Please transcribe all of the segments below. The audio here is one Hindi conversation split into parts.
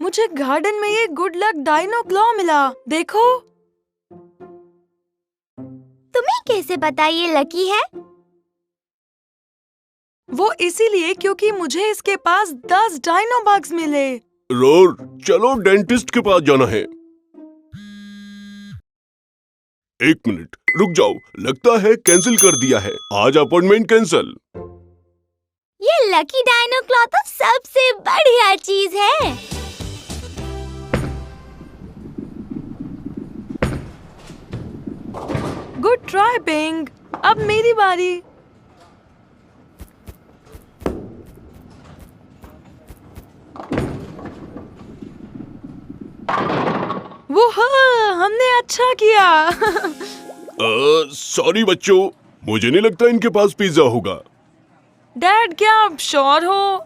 मुझे गार्डन में ये गुड लक डाइनो क्लॉ मिला। देखो। तुम्हें कैसे पता ये लकी है? वो इसीलिए क्योंकि मुझे इसके पास 10 डाइनो बग्स मिले। रोर, चलो डेंटिस्ट के पास जाना है। एक मिनट रुक जाओ, लगता है कैंसिल कर दिया है। आज अपॉइंटमेंट कैंसिल। ये लकी डाइनो क्लॉ तो सबसे बढ़िया चीज है। Good try ping. अब मेरी बारी। वो हमने अच्छा किया। सॉरी बच्चों, मुझे नहीं लगता इनके पास पिज्जा होगा। डैड, क्या आप श्योर हो?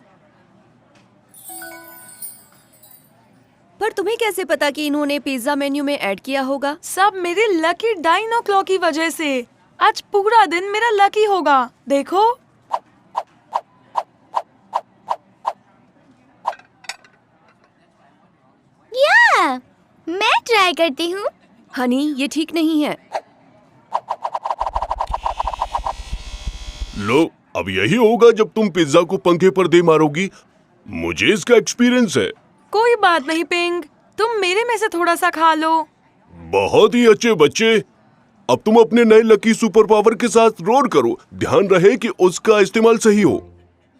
पर तुम्हें कैसे पता कि इन्होंने पिज्जा मेन्यू में ऐड किया होगा? सब मेरे लकी डाइनो क्लॉ की वजह से। आज पूरा दिन मेरा लकी होगा। देखो। या, मैं ट्राई करती हूँ। हनी, ये ठीक नहीं है। लो, अब यही होगा जब तुम पिज्जा को पंखे पर दे मारोगी। मुझे इसका एक्सपीरियंस है। कोई बात नहीं पिंग, तुम मेरे में से थोड़ा सा खा लो। बहुत ही अच्छे बच्चे। अब तुम अपने नए लकी सुपर पावर के साथ रोर करो। ध्यान रहे कि उसका इस्तेमाल सही हो।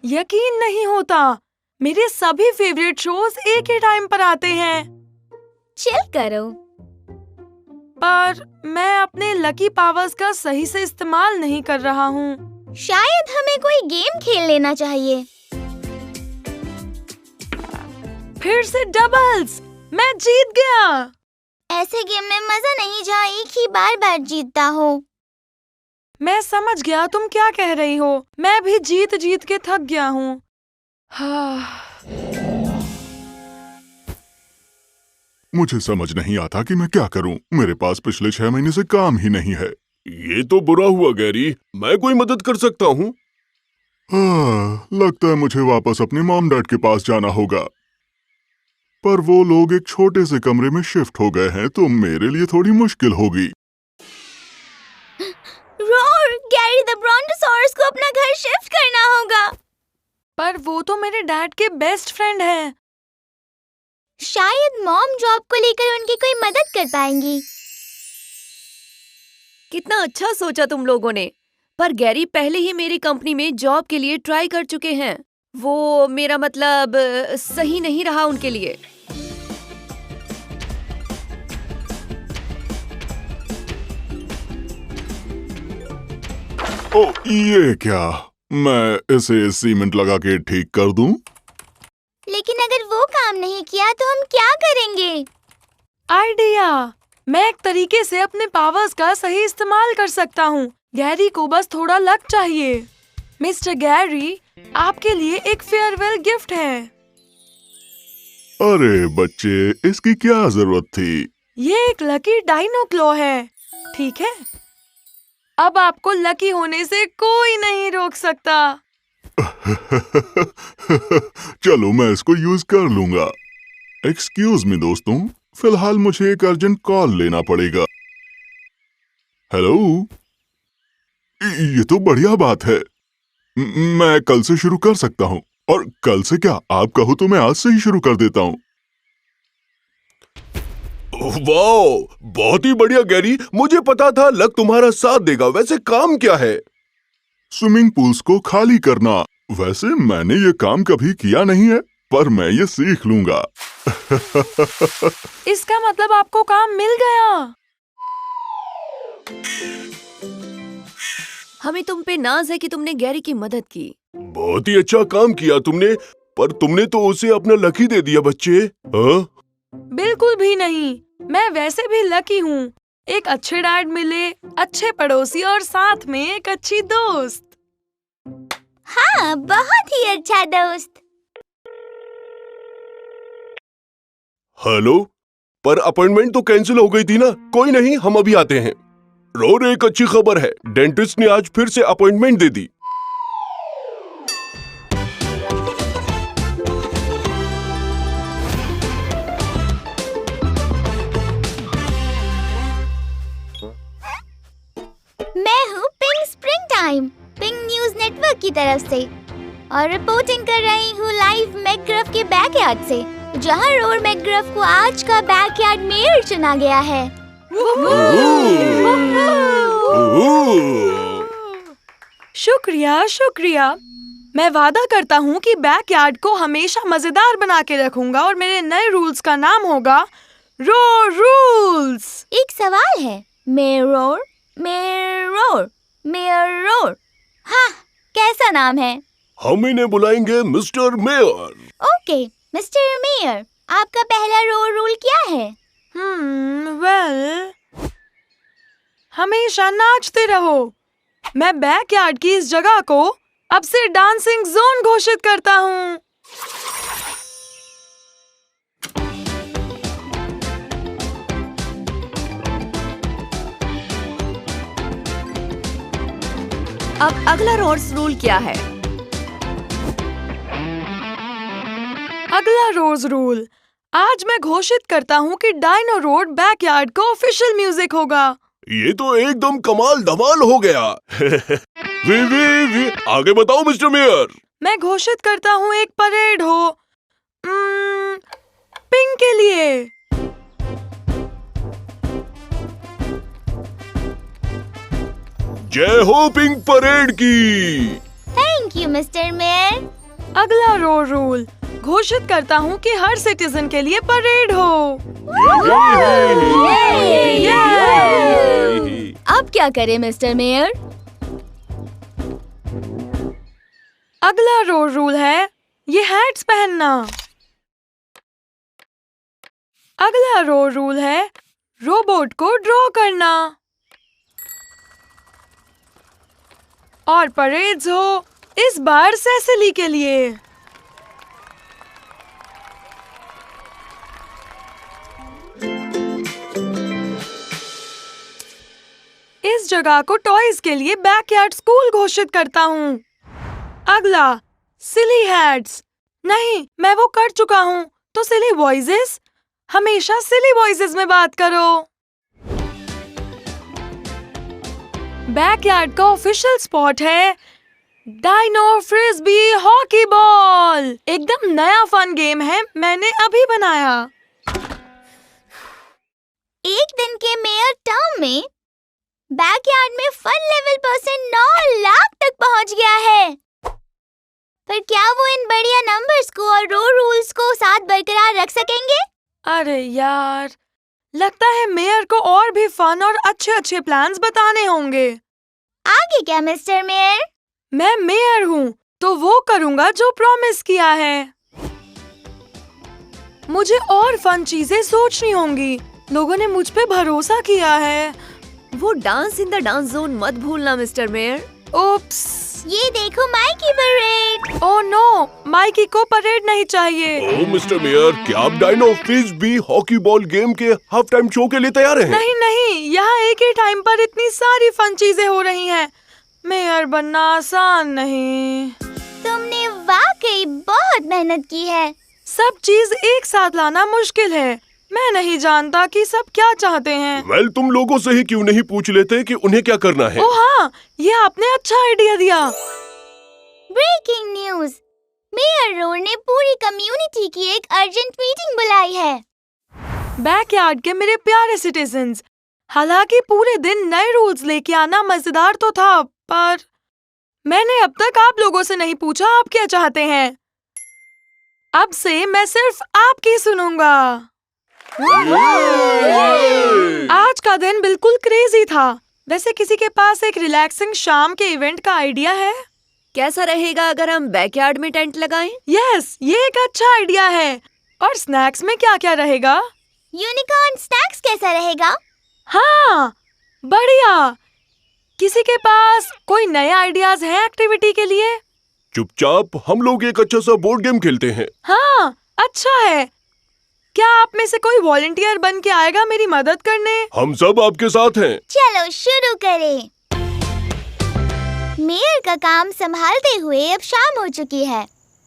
यकीन नहीं होता, मेरे सभी फेवरेट शोज एक ही टाइम पर आते हैं। चिल करो। पर मैं अपने लकी पावर्स का सही से इस्तेमाल नहीं कर रहा हूँ। शायद हमें कोई गेम खेल लेना चाहिए। फिर से डबल्स। मैं जीत गया। ऐसे गेम में मजा नहीं जहाँ एक ही बार जीतता हो। मैं समझ गया तुम क्या कह रही हो। मैं भी जीत जीत के थक गया हूँ। मुझे समझ नहीं आता कि मैं क्या करूं। मेरे पास पिछले 6 महीने से काम ही नहीं है। ये तो बुरा हुआ गैरी। मैं कोई मदद कर सकता हूँ। लगता है मुझे वापस अपने मॉम डैड के पास जाना होगा। पर वो लोग एक छोटे से कमरे में शिफ्ट हो गए हैं, तो मेरे लिए थोड़ी मुश्किल होगी। रोर, गैरी द ब्रोंटोसॉरस को अपना घर शिफ्ट करना होगा। पर वो तो मेरे डैड के बेस्ट फ्रेंड हैं। शायद मॉम जॉब को लेकर उनकी कोई मदद कर पाएंगी। कितना अच्छा सोचा तुम लोगों ने। पर गैरी पहले ही मेरी कंपनी में जॉब के लिए ट्राई कर चुके हैं। वो मेरा मतलब सही नहीं रहा उनके लिए। ओ, ये क्या? मैं इसे सीमेंट लगा के ठीक कर दूं? लेकिन अगर वो काम नहीं किया तो हम क्या करेंगे? आइडिया। मैं एक तरीके से अपने पावर्स का सही इस्तेमाल कर सकता हूँ। गैरी को बस थोड़ा लक चाहिए। मिस्टर गैरी, आपके लिए एक फेयरवेल गिफ्ट है। अरे बच्चे, इसकी क्या जरूरत थी? ये एक लकी डाइनो क्लॉ है, ठीक है? अब आपको लकी होने से कोई नहीं रोक सकता। चलो, मैं इसको यूज कर लूंगा। एक्सक्यूज मी दोस्तों, फिलहाल मुझे एक अर्जेंट कॉल लेना पड़ेगा। हेलो, ये तो बढ़िया बात है। मैं कल से शुरू कर सकता हूँ। और कल से क्या, आप कहो तो मैं आज से ही शुरू कर देता हूँ। वाह, बहुत ही बढ़िया गैरी। मुझे पता था लक तुम्हारा साथ देगा। वैसे काम क्या है? स्विमिंग पूल्स को खाली करना। वैसे मैंने ये काम कभी किया नहीं है, पर मैं ये सीख लूंगा। इसका मतलब आपको काम मिल गया। हमें तुम पे नाज है कि तुमने गैरी की मदद की। बहुत ही अच्छा काम किया तुमने। पर तुमने तो उसे अपना लकी दे दिया बच्चे। हाँ? बिल्कुल भी नहीं। मैं वैसे भी लकी हूँ। एक अच्छे डैड मिले, अच्छे पड़ोसी और साथ में एक अच्छी दोस्त। हाँ, बहुत ही अच्छा दोस्त। हेलो, पर अपॉइंटमेंट तो कैंसिल हो गई थी ना। कोई नहीं, हम अभी आते हैं। रोर, एक अच्छी खबर है। डेंटिस्ट ने आज फिर से अपॉइंटमेंट दे दी। पिंक न्यूज नेटवर्क की तरफ से और रिपोर्टिंग कर रही हूँ लाइव मैकग्रफ के बैकयार्ड से, जहाँ रोर मैकग्रफ को आज का बैकयार्ड मेयर चुना गया है। शुक्रिया शुक्रिया। मैं वादा करता हूँ कि बैकयार्ड को हमेशा मजेदार बना के रखूंगा और मेरे नए रूल्स का नाम होगा रोर रूल्स। एक सवाल है, मेयर रोर, हाँ, कैसा नाम है? हम इन्हें बुलाएंगे mister mayor. Okay mister mayor, आपका पहला रोर रूल क्या है? वेल, हमेशा नाचते रहो। मैं बैकयार्ड की इस जगह को अब से डांसिंग जोन घोषित करता हूँ। अब अगला रोर्स रूल क्या है? अगला रोज रूल, आज मैं घोषित करता हूँ कि डायनो रोड बैकयार्ड का ऑफिशियल म्यूजिक होगा। ये तो एकदम कमाल धमाल हो गया। वी आगे बताओ मिस्टर मेयर। मैं घोषित करता हूँ एक परेड हो पिंक के लिए। जय हो पिंक परेड की। Thank you mister mayor. अगला रोड रूल, घोषित करता हूँ कि हर सिटीजन के लिए परेड हो। अब क्या करें मिस्टर मेयर? अगला रोड रूल है ये हैट्स पहनना। अगला रोड रूल है रोबोट को ड्रॉ करना। और परेड्स हो इस बार सेसिली के लिए। इस जगह को टॉयज के लिए बैकयार्ड स्कूल घोषित करता हूँ। अगला सिली हैट्स। नहीं, मैं वो कर चुका हूँ, तो सिली वॉइसेस। हमेशा सिली वॉइसेस में बात करो। बैकयार्ड का ऑफिशियल स्पॉट है डायनो फ्रिस्बी हॉकी बॉल। एकदम नया फन गेम है, मैंने अभी बनाया। एक दिन के मेयर टर्म में बैकयार्ड में फन लेवल % 9 लाख तक पहुंच गया है। पर क्या वो इन बढ़िया नंबर्स को और रोड रूल्स को साथ बरकरार रख सकेंगे? अरे यार, लगता है मेयर को और भी फन और अच्छे प्लान्स बताने होंगे। आगे क्या मिस्टर मेयर? मैं मेयर हूँ, तो वो करूँगा जो प्रॉमिस किया है। मुझे और फन चीजें सोचनी होंगी। लोगों ने मुझ पे भरोसा किया है। वो dance in the dance zone मत भूलना मिस्टर मेयर। ओप्स। ये देखो Mikey parade. Oh no, Mikey को परेड नहीं चाहिए। ओ मिस्टर मेयर, क्या आप dino frisbee hockey ball game के हाफ टाइम शो के लिए तैयार हैं? नहीं, यहाँ एक ही टाइम पर इतनी सारी फन चीजें हो रही हैं। मेयर बनना आसान नहीं। तुमने वाकई बहुत मेहनत की है। सब चीज एक साथ लाना मुश्किल है। मैं नहीं जानता कि सब क्या चाहते हैं। वेल, तुम लोगों से ही क्यों नहीं पूछ लेते कि उन्हें क्या करना है? ओह हाँ, ये आपने अच्छा आइडिया दिया। ब्रेकिंग न्यूज, मेयर रोड ने पूरी कम्युनिटी की एक अर्जेंट मीटिंग बुलाई है। बैकयार्ड के मेरे प्यारे सिटीजन्स, हालांकि पूरे दिन नए रूल्स लेके आना मजेदार तो था, पर मैंने अब तक आप लोगों से नहीं पूछा आप क्या चाहते हैं। अब से मैं सिर्फ आपकी सुनूंगा। आज का दिन बिल्कुल क्रेजी था। वैसे किसी के पास एक रिलैक्सिंग शाम के इवेंट का आइडिया है? कैसा रहेगा अगर हम बैकयार्ड में टेंट लगाएं? यस, ये एक अच्छा आइडिया है। और स्नैक्स में क्या क्या रहेगा? यूनिकॉर्न स्नैक्स कैसा रहेगा? हाँ, बढ़िया। किसी के पास कोई नए आइडियाज हैं एक्टिविटी के लिए? चुपचाप हम लोग एक अच्छा सा बोर्ड गेम खेलते हैं। हाँ, अच्छा है। क्या आप में से कोई वॉलंटियर बन के आएगा मेरी मदद करने? हम सब आपके साथ हैं। चलो शुरू करें। मेयर का काम संभालते हुए अब शाम हो चुकी है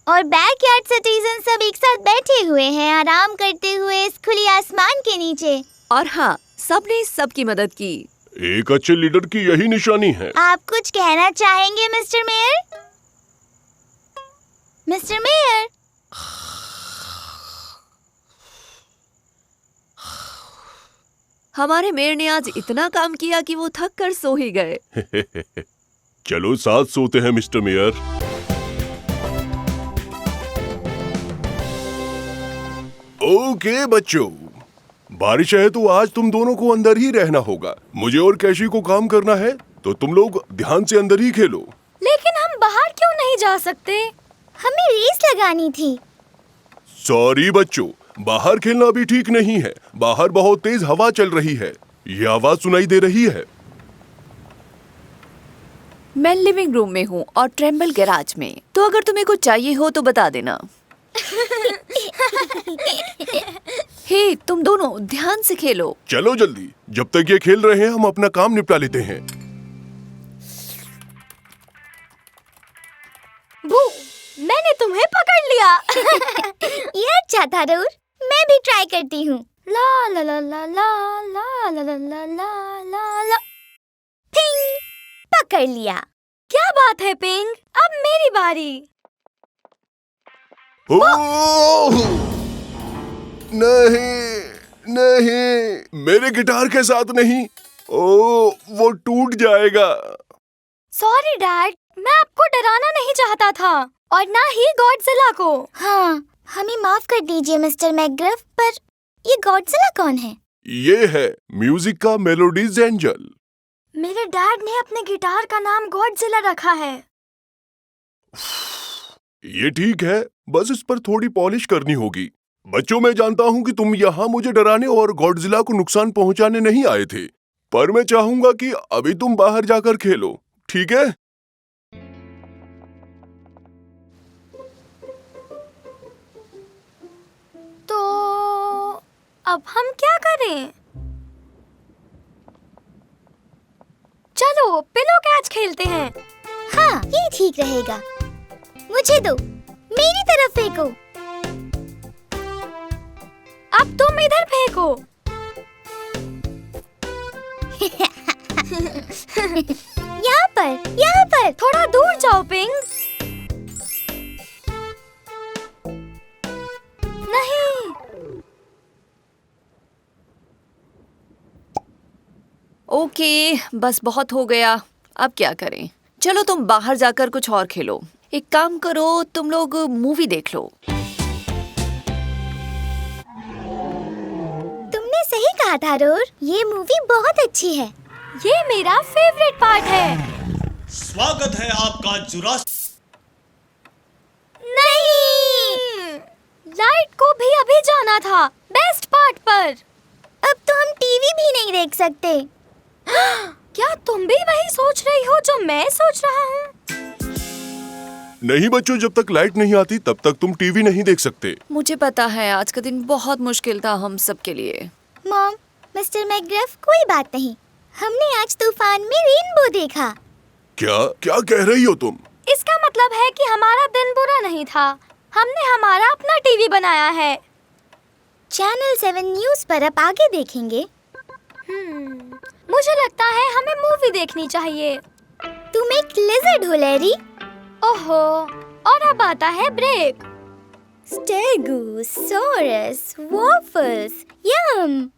और बैकयार्ड सिटीजन सब एक साथ बैठे हुए हैं, आराम करते हुए इस खुली आसमान के नीचे। और हाँ, सबने सबकी मदद की। एक अच्छे लीडर की यही निशानी है। आप कुछ कहना चाहेंगे मिस्टर मेयर? मिस्टर मेयर, हमारे मेयर ने आज इतना काम किया कि वो थक कर सो ही गए। चलो साथ सोते हैं मिस्टर मेयर। ओके बच्चों, बारिश है तो आज तुम दोनों को अंदर ही रहना होगा। मुझे और कैशी को काम करना है तो तुम लोग ध्यान से अंदर ही खेलो। लेकिन हम बाहर क्यों नहीं जा सकते? हमें रेस लगानी थी। सॉरी बच्चों, बाहर खेलना भी ठीक नहीं है। बाहर बहुत तेज हवा चल रही है। ये आवाज सुनाई दे रही है। मैं लिविंग रूम में हूँ और ट्रेम्बल गैराज में, तो अगर तुम्हें कुछ चाहिए हो तो बता देना। हे, तुम दोनों ध्यान से खेलो। चलो जल्दी, जब तक ये खेल रहे हैं हम अपना काम निपटा लेते हैं। बू, मैंने तुम्हें पकड़ लिया। ये अच्छा था रूर, मैं भी ट्राई करती हूँ। ला ला ला ला ला ला ला ला ला ला ला ला। पिंग, पकड़ लिया। क्या बात है पिंग, अब मेरी बारी। ओह! नहीं, नहीं, मेरे गिटार के साथ नहीं। ओह, वो टूट जाएगा। सॉरी डैड, मैं आपको डराना नहीं चाहता था और ना ही गॉडजिला को। हाँ, हमें माफ कर दीजिए मिस्टर मैकग्रफ, पर ये गॉडजिला कौन है? ये है म्यूजिक का मेलोडीज एंजल। मेरे डैड ने अपने गिटार का नाम गॉडजिला रखा है। ये ठीक है, बस इस पर थोड़ी पॉलिश करनी होगी। बच्चों, मैं जानता हूँ कि तुम यहाँ मुझे डराने और गॉडजिला को नुकसान पहुँचाने नहीं आए थे, पर मैं चाहूंगा कि अभी तुम बाहर जाकर खेलो, ठीक है? तो अब हम क्या करें? चलो पिलो कैच खेलते हैं। हाँ, ये ठीक रहेगा। मुझे दो, मेरी तरफ फेंको। अब तुम इधर फेंको। यहाँ पर, थोड़ा दूर जाओ पिंग। नहीं। ओके, बस बहुत हो गया। अब क्या करें? चलो तुम बाहर जाकर कुछ और खेलो। एक काम करो, तुम लोग मूवी देख लो। तुमने सही कहा था रोर, ये मूवी बहुत अच्छी है। ये मेरा फेवरेट पार्ट है। स्वागत है आपका नहीं, लाइट को भी अभी जाना था, बेस्ट पार्ट पर। अब तो हम टीवी भी नहीं देख सकते। क्या तुम भी वही सोच रही हो जो मैं सोच रहा हूँ? नहीं बच्चों, जब तक लाइट नहीं आती तब तक तुम टीवी नहीं देख सकते। मुझे पता है आज का दिन बहुत मुश्किल था हम सब के लिए। मॉम, मिस्टर मैकग्रफ, कोई बात नहीं। हमने आज तूफान में रेनबो देखा। क्या क्या कह रही हो तुम? इसका मतलब है कि हमारा दिन बुरा नहीं था। हमने हमारा अपना टीवी बनाया है। चैनल 7 न्यूज़ पर अब आगे देखेंगे। मुझे लगता है हमें मूवी देखनी चाहिए। तुम एक लिजर्ड हो लैरी। ओहो, और अब आता है ब्रेक। स्टेगोसॉरस वॉफल्स, यम।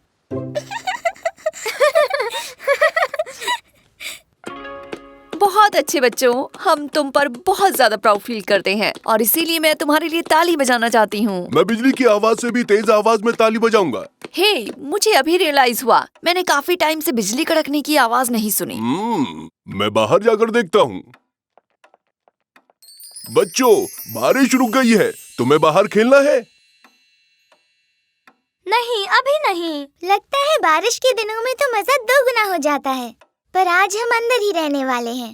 बहुत अच्छे बच्चों, हम तुम पर बहुत ज्यादा प्राउड फील करते हैं और इसीलिए मैं तुम्हारे लिए ताली बजाना चाहती हूँ। मैं बिजली की आवाज से भी तेज आवाज में ताली बजाऊंगा। हे, मुझे अभी रियलाइज हुआ, मैंने काफी टाइम से बिजली कड़कने की आवाज नहीं सुनी। मैं बाहर जाकर देखता हूँ। बच्चों, बारिश रुक गई है, तुम्हें बाहर खेलना है? नहीं, अभी नहीं। लगता है बारिश के दिनों में तो मजा दोगुना हो जाता है, पर आज हम अंदर ही रहने वाले हैं।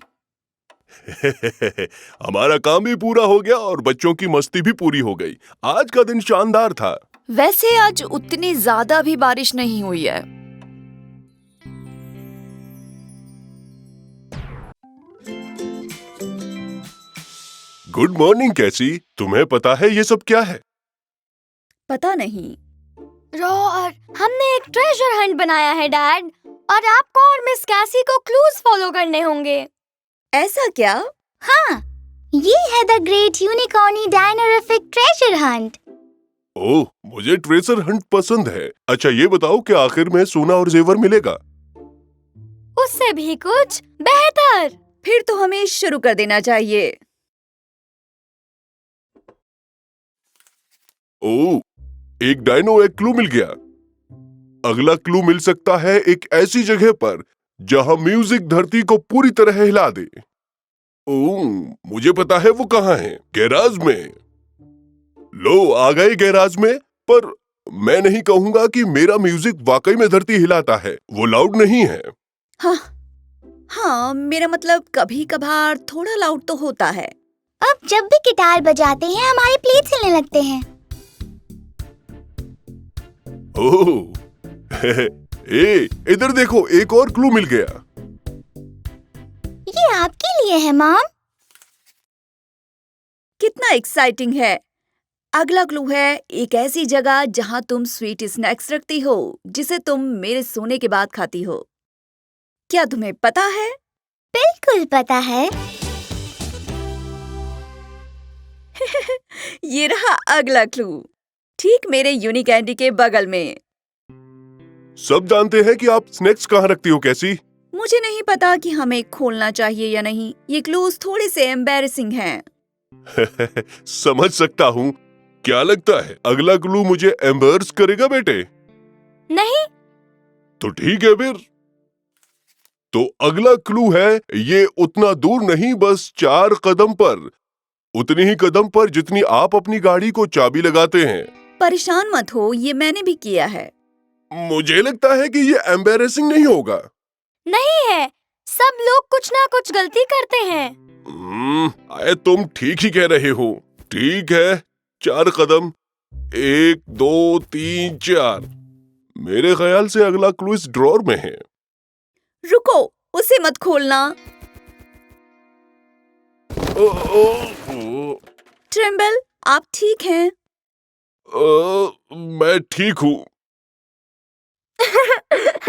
हमारा काम भी पूरा हो गया और बच्चों की मस्ती भी पूरी हो गई। आज का दिन शानदार था। वैसे आज उतनी ज्यादा भी बारिश नहीं हुई है। गुड मॉर्निंग कैसी, तुम्हें पता है ये सब क्या है? पता नहीं। रोर, हमने एक ट्रेजर हंट बनाया है डैड। और आपको और मिस कैसी को क्लूज फॉलो करने होंगे। ऐसा क्या? हाँ, ये है द ग्रेट यूनिकॉर्नी डायनोरिफिक ट्रेजर हंट। ओह, मुझे ट्रेजर हंट पसंद है। अच्छा ये बताओ कि आखिर में सोना और जेवर मिलेगा? उससे भी कुछ बेहतर। फिर तो हमें शुरू कर देना चाहिए। ओह, एक डायनो एक क्लू मिल गया। अगला क्लू मिल सकता है एक ऐसी जगह पर जहां म्यूजिक धरती को पूरी तरह हिला दे। ओह, मुझे पता है वो कहाँ है। गैराज में। लो आ गए गैराज में, पर मैं नहीं कहूंगा कि मेरा म्यूजिक वाकई में धरती हिलाता है। वो लाउड नहीं है। हाँ, मेरा मतलब कभी कभार थोड़ा लाउड तो होता है। अब जब भी गिटार बजाते हैं हमारे प्लेट्स हिलने लगते हैं। ओह, इधर देखो, एक और क्लू मिल गया। ये आपके लिए है मॉम। कितना एक्साइटिंग है। अगला क्लू है एक ऐसी जगह जहां तुम स्वीट स्नैक्स रखती हो जिसे तुम मेरे सोने के बाद खाती हो। क्या तुम्हें पता है? बिल्कुल पता है। ये रहा अगला क्लू, ठीक मेरे यूनिकैंडी के बगल में। सब जानते हैं कि आप स्नैक्स कहाँ रखती हो कैसी। मुझे नहीं पता कि हमें खोलना चाहिए या नहीं। ये क्लूज थोड़े से एम्बैरेसिंग हैं। समझ सकता हूँ। क्या लगता है अगला क्लू मुझे एम्बर्स करेगा बेटे? नहीं। तो ठीक है फिर। तो अगला क्लू है ये उतना दूर नहीं, बस 4 कदम पर, उतनी ही कदम पर जितनी आप अपनी गाड़ी को चाबी लगाते हैं। परेशान मत हो, ये मैंने भी किया है। मुझे लगता है कि ये एम्बैरेसिंग नहीं होगा। नहीं है, सब लोग कुछ ना कुछ गलती करते हैं। तुम ठीक ही कह रहे हो। ठीक है, 4 कदम, 1 2 3 4। मेरे ख्याल से अगला क्लू इस ड्रॉर में है। रुको, उसे मत खोलना। ट्रेम्बल, आप ठीक हैं? मैं ठीक हूँ।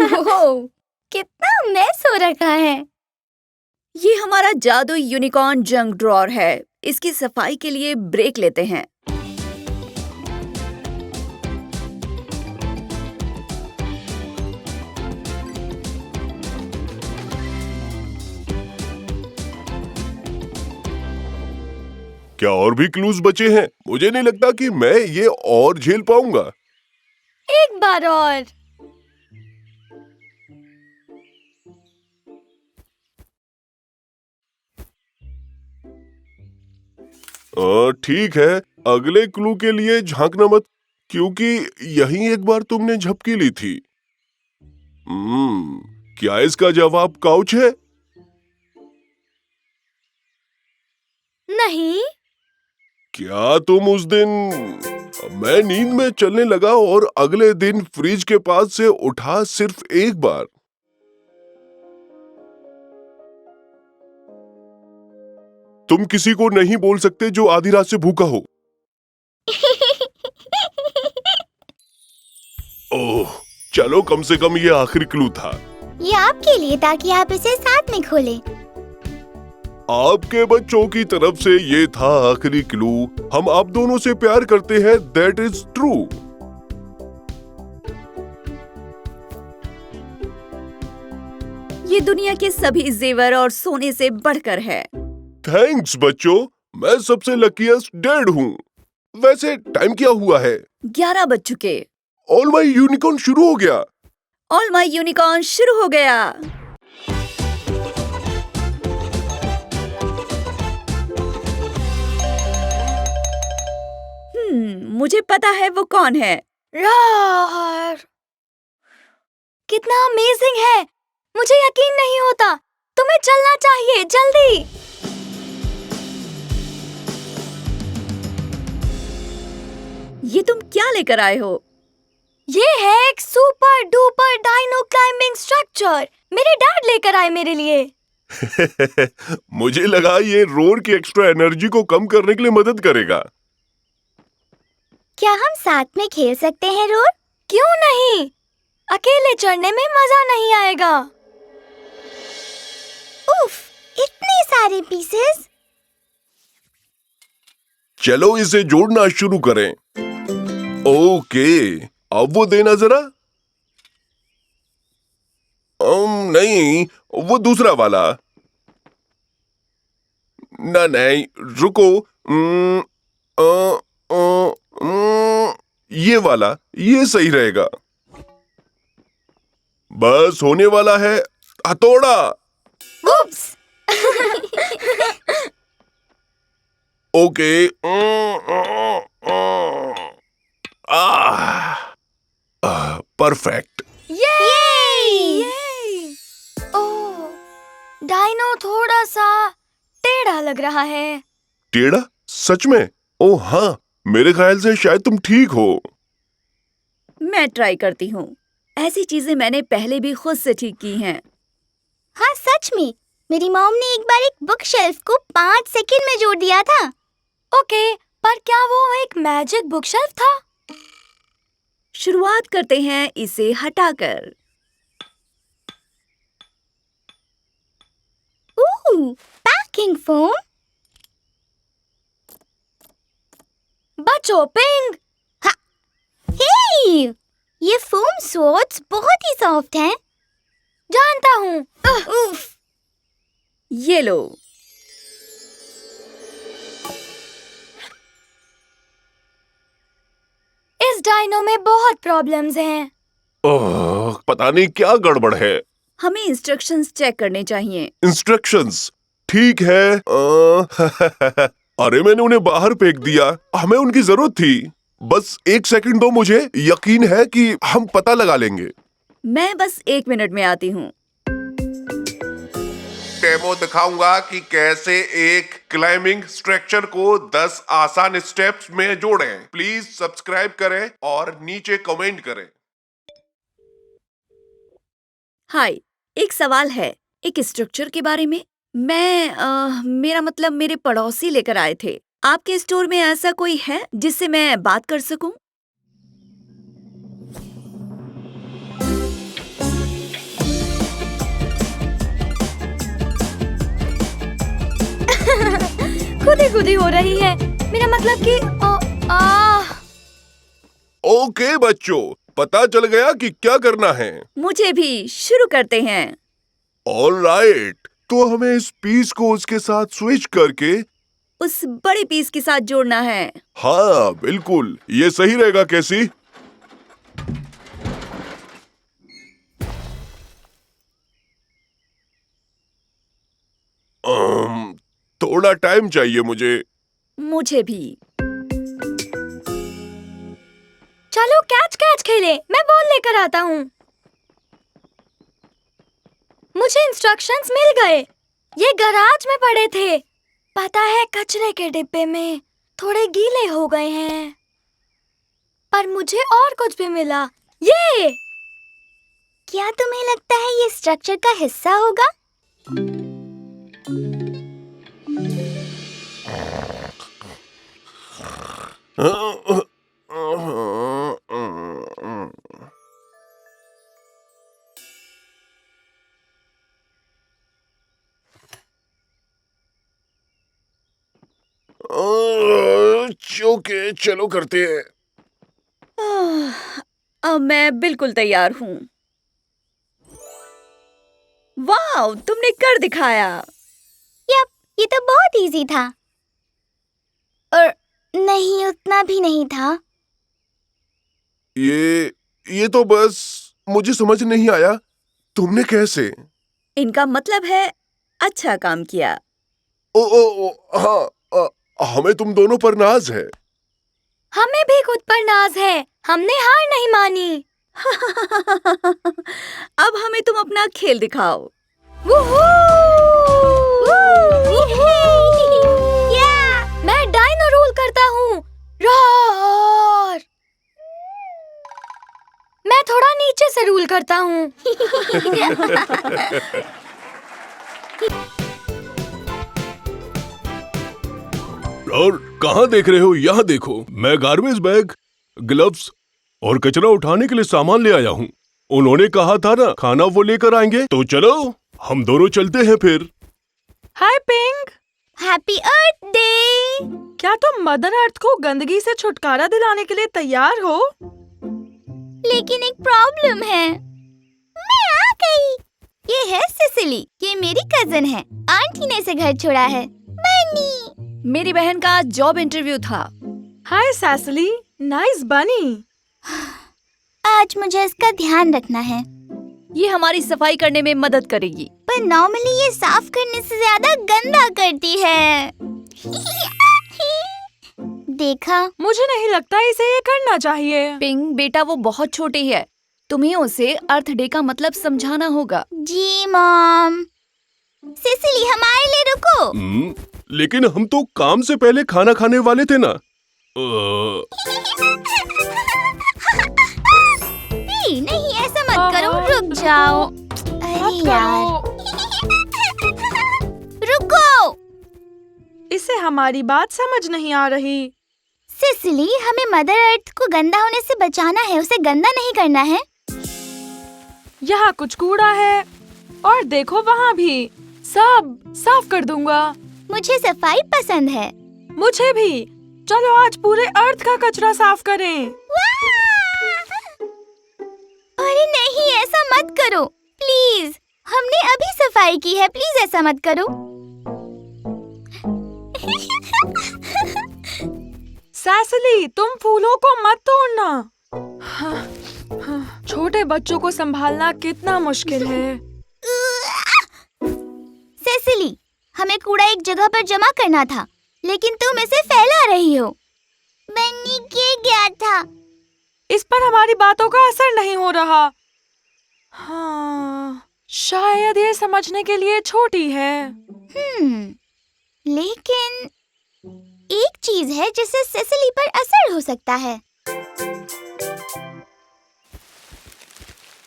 ओह, कितना मेस हो रखा है। ये हमारा जादू यूनिकॉर्न जंक ड्रॉर है। इसकी सफाई के लिए ब्रेक लेते हैं। क्या और भी क्लूज बचे हैं? मुझे नहीं लगता कि मैं ये और झेल पाऊंगा। एक बार और। ठीक है, अगले क्लू के लिए झांकना मत, क्योंकि यही एक बार तुमने झपकी ली थी। क्या इसका जवाब काउच है? नहीं। क्या तुम उस दिन मैं नींद में चलने लगा और अगले दिन फ्रिज के पास से उठा सिर्फ एक बार? तुम किसी को नहीं बोल सकते जो आधी रात से भूखा हो। ओह, चलो कम से कम ये आखिरी क्लू था। ये आपके लिए, ताकि आप इसे साथ में खोलें। आपके बच्चों की तरफ से ये था आखिरी क्लू। हम आप दोनों से प्यार करते हैं, दैट इज ट्रू। ये दुनिया के सभी जेवर और सोने से बढ़कर है। थैंक्स बच्चों, मैं सबसे लकीएस्ट डैड हूँ। वैसे टाइम क्या हुआ है? 11 बज चुके। ऑल माय यूनिकॉर्न शुरू हो गया। ऑल माय यूनिकॉर्न शुरू हो गया। मुझे पता है वो कौन है। यार, कितना अमेजिंग है। मुझे यकीन नहीं होता। तुम्हें चलना चाहिए, जल्दी। ये तुम क्या लेकर आए हो? ये है एक super duper dino climbing structure. मेरे डैड लेकर आए मेरे लिए। मुझे लगा ये रोड की एक्स्ट्रा एनर्जी को कम करने के लिए मदद करेगा। क्या हम साथ में खेल सकते हैं रोर? क्यों नहीं? अकेले चढ़ने में मजा नहीं आएगा। उफ, इतने सारे पीसेस। चलो इसे जोड़ना शुरू करें। ओके, अब वो देना जरा। नहीं, वो दूसरा वाला। नहीं, रुको। ये वाला, ये सही रहेगा। बस होने वाला है। हथौड़ा। उप्स। ओके। परफेक्ट। ये। ओह, डायनो थोड़ा सा टेढ़ा लग रहा है। टेढ़ा? सच में? ओह हाँ, मेरे ख्याल से शायद तुम ठीक हो। मैं ट्राई करती हूँ। ऐसी चीजें मैंने पहले भी खुद से ठीक की हैं। हाँ सच में, मेरी मॉम ने एक बार एक बुक शेल्फ को 5 सेकंड में जोड़ दिया था। ओके, पर क्या वो एक मैजिक बुक शेल्फ था? शुरुआत करते हैं इसे हटाकर। Packing foam. बच्चों, पिंग। हे, ये फोम स्वॉर्ड्स बहुत ही सॉफ्ट हैं। जानता हूँ। उफ। ये लो। इस डायनो में बहुत प्रॉब्लम्स हैं। ओह, पता नहीं क्या गड़बड़ है। हमें इंस्ट्रक्शंस चेक करने चाहिए। इंस्ट्रक्शंस? ठीक है। अरे मैंने उन्हें बाहर फेंक दिया। हमें उनकी जरूरत थी। बस 1 सेकंड दो, मुझे यकीन है कि हम पता लगा लेंगे। मैं बस 1 मिनट में आती हूँ। डेमो दिखाऊंगा कि कैसे एक क्लाइंबिंग स्ट्रक्चर को 10 आसान स्टेप्स में जोड़ें। प्लीज सब्सक्राइब करें और नीचे कमेंट करें। हाय, एक सवाल है एक स्ट्रक्चर के बारे में। मेरा मतलब मेरे पड़ोसी लेकर आए थे। आपके स्टोर में ऐसा कोई है जिससे मैं बात कर सकूं? खुदी हो रही है। मेरा मतलब कि ओके बच्चों, पता चल गया कि क्या करना है। मुझे भी। शुरू करते हैं। ऑलराइट, तो हमें इस पीस को उसके साथ स्विच करके उस बड़े पीस के साथ जोड़ना है। हाँ बिल्कुल, ये सही रहेगा। कैसी? थोड़ा टाइम चाहिए मुझे भी। चलो कैच खेले। मैं बॉल लेकर आता हूँ। मुझे इंस्ट्रक्शंस मिल गए। ये गराज में पड़े थे। पता है, कचरे के डिब्बे में थोड़े गीले हो गए हैं। पर मुझे और कुछ भी मिला। ये क्या तुम्हें लगता है ये स्ट्रक्चर का हिस्सा होगा? ओके, चलो करते हैं। अब मैं बिल्कुल तैयार हूँ। वाह, तुमने कर दिखाया। यप, ये तो बहुत इजी था। और नहीं, उतना भी नहीं था। ये तो बस मुझे समझ नहीं आया, तुमने कैसे? इनका मतलब है अच्छा काम किया। ओ हाँ, हमें तुम दोनों पर नाज है। हमें भी खुद पर नाज है। हमने हार नहीं मानी। अब हमें तुम अपना खेल दिखाओ। वूहू! मैं डायनो रूल करता हूँ। रोर! मैं थोड़ा नीचे से रूल करता हूँ। और कहाँ देख रहे हो? यहाँ देखो, मैं गार्बेज बैग, ग्लव्स और कचरा उठाने के लिए सामान ले आया हूँ। उन्होंने कहा था ना खाना वो लेकर आएंगे, तो चलो हम दोनों चलते हैं फिर। हाय पिंक, हैप्पी अर्थ डे। क्या तुम मदर अर्थ को गंदगी से छुटकारा दिलाने के लिए तैयार हो? लेकिन एक प्रॉब्लम है। मैं आ गई। ये है सिसिली, ये मेरी कजन है। आंटी ने इसे घर छोड़ा है। बनी। मेरी बहन का जॉब इंटरव्यू था। हाय सैसली, नाइस बनी। आज मुझे इसका ध्यान रखना है। ये हमारी सफाई करने में मदद करेगी। पर नॉर्मली ये साफ करने से ज्यादा गंदा करती है। देखा? मुझे नहीं लगता इसे ये करना चाहिए। पिंक बेटा, वो बहुत छोटी है, तुम्हें उसे अर्थ डे का मतलब समझाना होगा। जी मॉम। सिसिली, हमारे लिए रुको। लेकिन हम तो काम से पहले खाना खाने वाले थे ना। नहीं, ऐसा मत करो, रुक जाओ। अरे यार, रुको। इसे हमारी बात समझ नहीं आ रही। सिसिली, हमें मदर अर्थ को गंदा होने से बचाना है, उसे गंदा नहीं करना है। यहाँ कुछ कूड़ा है और देखो वहाँ भी। सब साफ कर दूंगा। मुझे सफाई पसंद है। मुझे भी। चलो आज पूरे अर्थ का कचरा साफ करें। अरे नहीं, ऐसा मत करो प्लीज। हमने अभी सफाई की है, प्लीज ऐसा मत करो। सैसली, तुम फूलों को मत तोड़ना। छोटे बच्चों को संभालना कितना मुश्किल है। सेसिली, हमें कूड़ा एक जगह पर जमा करना था, लेकिन तुम इसे फैला रही हो। बन्नी के गया था। इस पर हमारी बातों का असर नहीं हो रहा। हाँ, शायद ये समझने के लिए छोटी है। लेकिन एक चीज है जिससे सेसिली पर असर हो सकता है।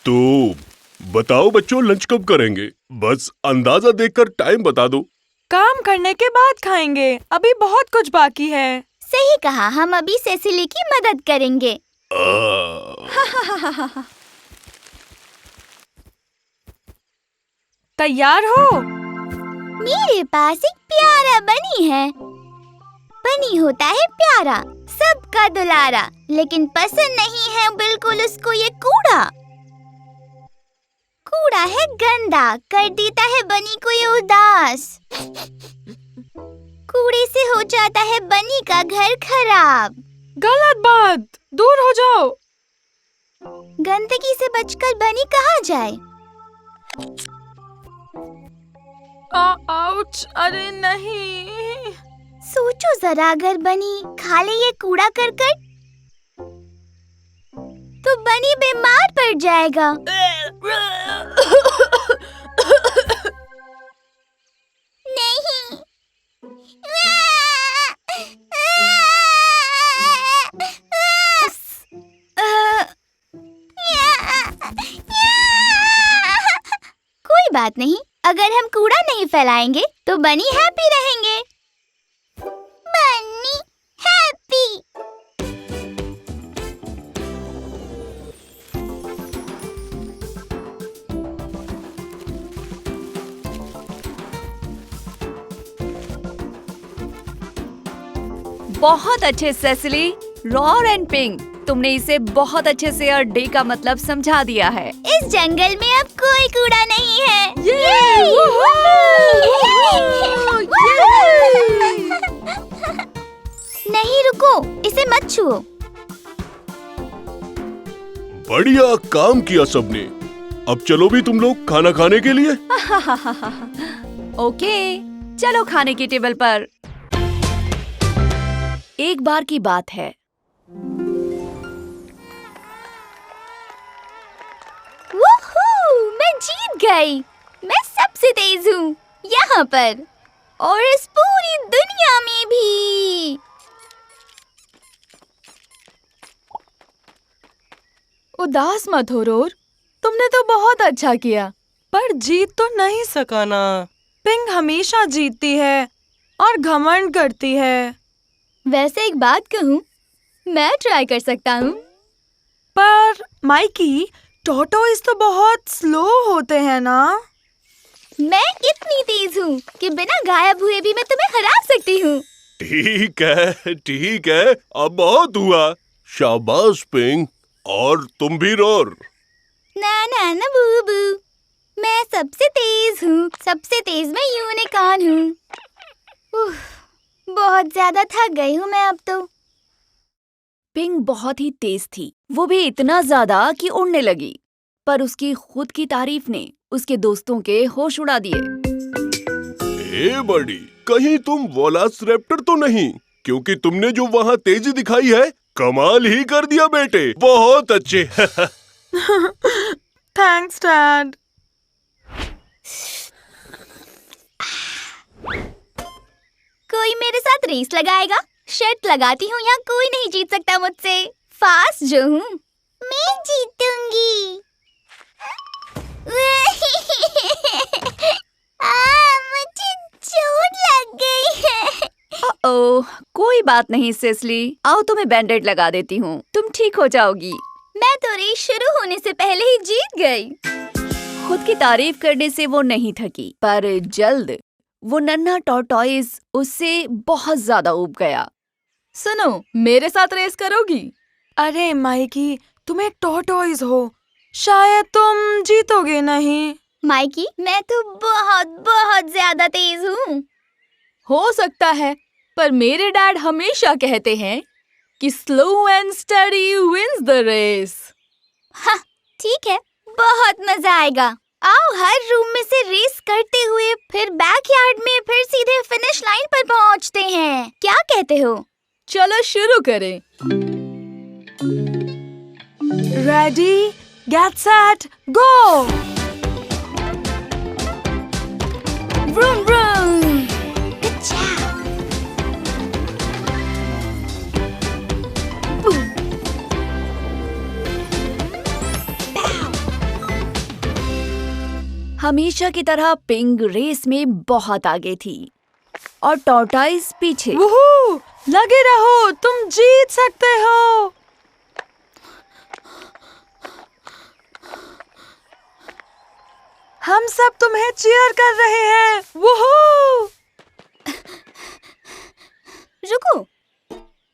तो बताओ बच्चों, लंच कब करेंगे? बस अंदाजा देखकर टाइम बता दो। काम करने के बाद खाएंगे, अभी बहुत कुछ बाकी है। सही कहा, हम अभी सेसिली की मदद करेंगे। तैयार हो? मेरे पास एक प्यारा बनी है। बनी होता है प्यारा, सबका दुलारा, लेकिन पसंद नहीं है बिल्कुल उसको ये कूड़ा। कूड़ा है गंदा, कर देता है बनी को ये उदास। कूड़े से हो जाता है बनी का घर खराब। गलत बात, दूर हो जाओ। गंदगी से बचकर बनी कहाँ जाए? आउच, अरे नहीं। सोचो जरा, अगर बनी खा ले ये कूड़ा करकट तो बनी बीमार पड़ जाएगा। नहीं। कोई बात नहीं, अगर हम कूड़ा नहीं फैलाएंगे तो बनी हैप्पी रहेंगे। बनी हैप्पी। बहुत अच्छे सेसिली, रॉर एंड पिंक, तुमने इसे बहुत अच्छे से अर्थ डे का मतलब समझा दिया है। इस जंगल में अब कोई कूड़ा नहीं है। नहीं, रुको, इसे मत छुओ। बढ़िया काम किया सबने। अब चलो भी तुम लोग खाना खाने के लिए। ओके, चलो खाने की टेबल पर। एक बार की बात है। वूहू, मैं जीत गई। मैं सबसे तेज हूँ यहाँ पर और इस पूरी दुनिया में भी। उदास मत हो रोर, तुमने तो बहुत अच्छा किया, पर जीत तो नहीं सका ना। पिंक हमेशा जीतती है और घमंड करती है। वैसे एक बात कहूँ, मैं ट्राई कर सकता हूँ। पर माइकी, टॉर्टोइज तो बहुत स्लो होते हैं ना? मैं इतनी तेज हूँ कि बिना गायब हुए भी मैं तुम्हें हरा सकती हूँ। ठीक है, अब बहुत हुआ। शाबाश पिंक, और तुम भी रोर। ना बूबू, मैं सबसे तेज हूँ, सबसे तेज मैं यूनिकॉर्न हूँ। बहुत ज्यादा थक गई हूँ मैं अब तो। पिंक बहुत ही तेज थी, वो भी इतना ज्यादा कि उड़ने लगी। पर उसकी खुद की तारीफ ने उसके दोस्तों के होश उड़ा दिए। ए बड़ी, कहीं तुम वेलोसिरैप्टर तो नहीं? क्योंकि तुमने जो वहाँ तेजी दिखाई है, कमाल ही कर दिया बेटे, बहुत अच्छे। Thanks dad. कोई मेरे साथ रेस लगाएगा? शर्त लगाती हूँ, यहाँ कोई नहीं जीत सकता मुझसे। फास्ट जो हूँ मैं जीतूंगी। मुझे चोट लग गई है। ओह, कोई बात नहीं सेस्ली, आओ तुम्हें बैंडेड लगा देती हूँ, तुम ठीक हो जाओगी। मैं तो रेस शुरू होने से पहले ही जीत गई। खुद की तारीफ करने से वो नहीं थकी, पर जल्द वो नन्हा टॉर्टोइज उससे बहुत ज्यादा ऊब गया। सुनो, मेरे साथ रेस करोगी? अरे माइकी, तुम एक टॉर्टोइज हो, शायद तुम जीतोगे नहीं। माइकी, मैं तो बहुत ज्यादा तेज हूँ। हो सकता है, पर मेरे डैड हमेशा कहते हैं कि slow and steady wins the race. हाँ, ठीक है, बहुत मजा आएगा। आओ हर रूम में से रेस करते हुए फिर बैकयार्ड में फिर सीधे फिनिश लाइन पर पहुंचते हैं। क्या कहते हो? चलो शुरू करें। रेडी, गेट सेट, गो। Vroom vroom. Good job. Boom. हमेशा की तरह पिंक रेस में बहुत आगे थी और टॉर्टोइज पीछे। वूहू! लगे रहो, तुम जीत सकते हो। हम सब तुम्हें चीयर कर रहे हैं। वूहू! रुको।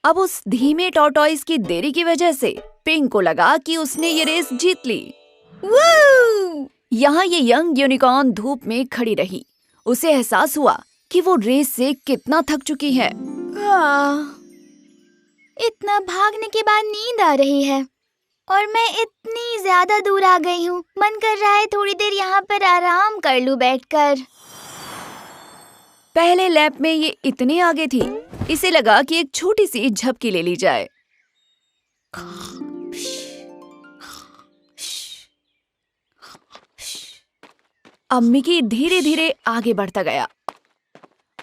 अब उस धीमे टॉर्टोइज की देरी की वजह से पिंक को लगा कि उसने ये रेस जीत ली। Woo! यहाँ ये यंग यूनिकॉर्न धूप में खड़ी रही। उसे एहसास हुआ कि वो रेस से कितना थक चुकी है। इतना भागने के बाद नींद आ रही है और मैं इतनी ज्यादा दूर आ गई हूँ। मन कर रहा है थोड़ी देर यहाँ पर आराम कर लूँ बैठकर। पहले लैप में ये इतने आगे थी, इसे लगा कि एक छोटी सी झपकी ले ली जाए। अब मिकी धीरे धीरे आगे बढ़ता गया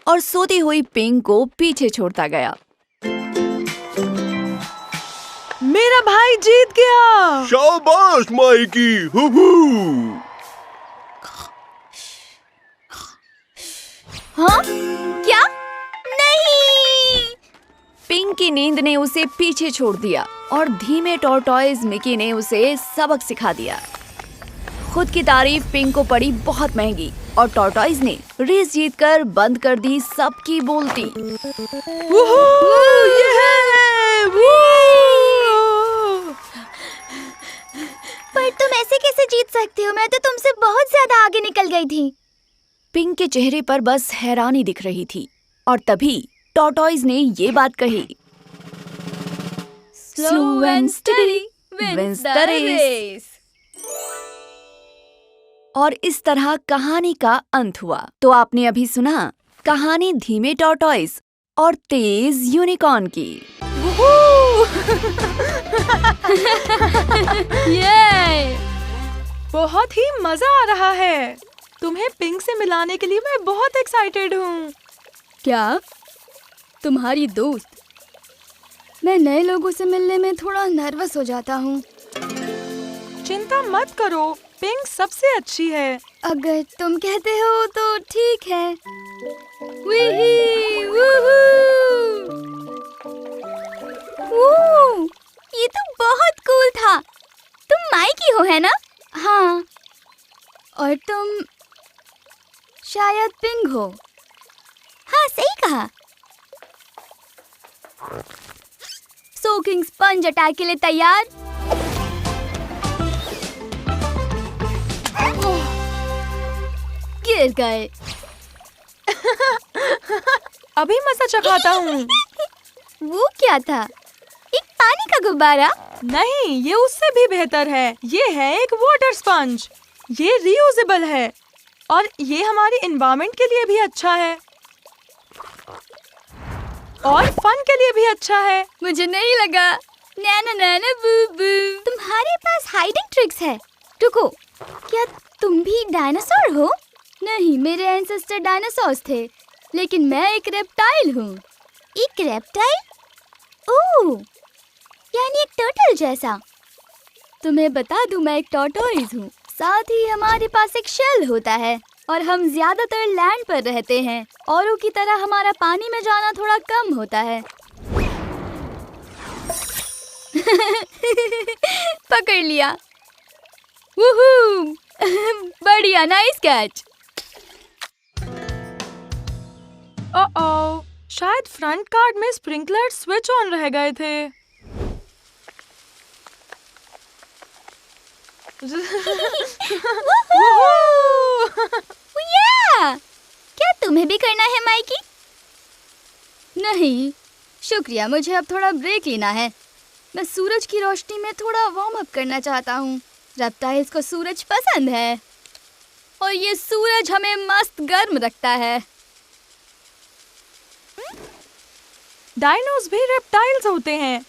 और सोती हुई पिंक को पीछे छोड़ता गया। मेरा भाई जीत गया। शाबाश माइकी, हुहू। हाँ? क्या? नहीं! पिंक की नींद ने उसे पीछे छोड़ दिया और धीमे टॉर्टोइज मिकी ने उसे सबक सिखा दिया। खुद की तारीफ पिंक को पड़ी बहुत महंगी और टॉर्टोइज ने रेस जीतकर बंद कर दी सबकी बोलती। पर तुम ऐसे कैसे जीत सकती हो? मैं तो तुमसे बहुत ज्यादा आगे निकल गई थी। पिंक के चेहरे पर बस हैरानी दिख रही थी और तभी टॉर्टोइज ने ये बात कही। Slow and steady wins the race. और इस तरह कहानी का अंत हुआ। तो आपने अभी सुना कहानी धीमे टॉर्टोइज और तेज यूनिकॉर्न की। ये बहुत ही मजा आ रहा है। तुम्हें पिंक से मिलाने के लिए मैं बहुत एक्साइटेड हूँ। क्या? तुम्हारी दोस्त? मैं नए लोगों से मिलने में थोड़ा नर्वस हो जाता हूँ। चिंता मत करो, पिंक सबसे अच्छी है। अगर तुम कहते हो तो ठीक है। वीही, वूहू! ओह, ये तो बहुत कूल था। तुम माइकी हो है ना? और तुम शायद पिंग हो। हाँ, सही कहा। सोकिंग स्पंज अटैक के लिए तैयार। गिर गए। अभी मजा चखाता हूँ। वो क्या था? एक पानी का गुब्बारा? नहीं, ये उससे भी बेहतर है। ये है एक वाटर स्पंज। ये रियूजेबल है और ये हमारी एनवायरनमेंट के लिए भी अच्छा है और फन के लिए भी अच्छा है। मुझे नहीं लगा। नैना नैना बू बू। तुम्हारे पास हाइडिंग ट्रिक्स है। रुको, क्या तुम भी डायनासोर हो? नहीं, मेरे एंसेस्टर डायनासोर्स थे, लेकिन मैं एक रेप्टाइल हूँ। एक रेप्टाइल? ओह, यानी एक टर्टल जैसा। तुम्हें बता दूं, मैं एक टॉर्टोइज हूँ। साथ ही हमारे पास एक शेल होता है और हम ज्यादातर लैंड पर रहते हैं। औरों की तरह हमारा पानी में जाना थोड़ा कम होता है। पकड़ लिया। वूहू! बढ़िया, नाइस कैच। ओह, शायद फ्रंट कार्ड में स्प्रिंकलर स्विच ऑन रह गए थे। या! क्या तुम्हें भी करना है, माइकी? नहीं शुक्रिया, मुझे अब थोड़ा ब्रेक लेना है। मैं सूरज की रोशनी में थोड़ा वार्म अप करना चाहता हूँ। रेप्टाइल्स को सूरज पसंद है और ये सूरज हमें मस्त गर्म रखता है। डायनोस भी रेप्टाइल्स होते हैं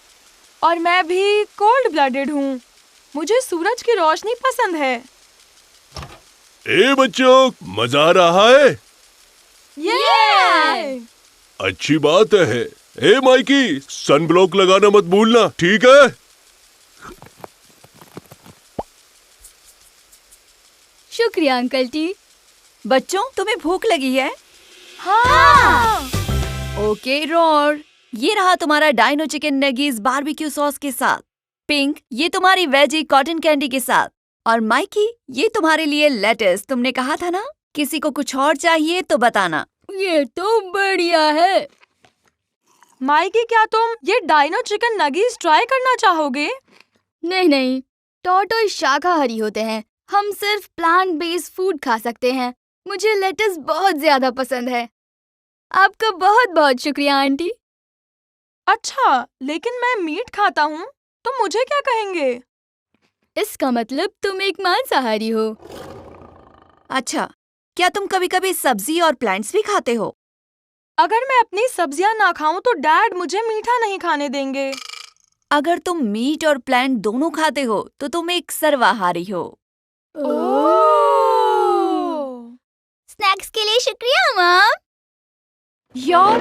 और मैं भी कोल्ड ब्लडेड हूँ। मुझे सूरज की रोशनी पसंद है। ए बच्चों, मजा आ रहा है? ये अच्छी बात है। ए माइकी, सन ब्लॉक लगाना मत भूलना, ठीक है? शुक्रिया अंकल टी। बच्चों, तुम्हें भूख लगी है? हाँ। ओके रोर, ये रहा तुम्हारा डाइनो चिकन नगीज बारबेक्यू सॉस के साथ। पिंक, ये तुम्हारी वेजी कॉटन कैंडी के साथ। और माइकी, ये तुम्हारे लिए लेटस। तुमने कहा था ना, किसी को कुछ और चाहिए तो बताना। ये तो बढ़िया है। माइकी, क्या तुम ये डाइनो चिकन नगीज ट्राई करना चाहोगे? नहीं नहीं, टॉर्टोइज शाकाहारी होते हैं। हम सिर्फ प्लांट बेस्ड फूड खा सकते हैं। मुझे लेटस बहुत ज्यादा पसंद है। आपका बहुत बहुत शुक्रिया आंटी। अच्छा, लेकिन मैं मीट खाता हूँ, तो मुझे क्या कहेंगे? इसका मतलब तुम एक मांसाहारी हो। अच्छा, क्या तुम कभी कभी सब्जी और प्लांट्स भी खाते हो? अगर मैं अपनी सब्जियां ना खाऊं तो डैड मुझे मीठा नहीं खाने देंगे। अगर तुम मीट और प्लांट दोनों खाते हो तो तुम एक सर्वाहारी हो। स्नैक्स के लिए शुक्रिया मॉम। Your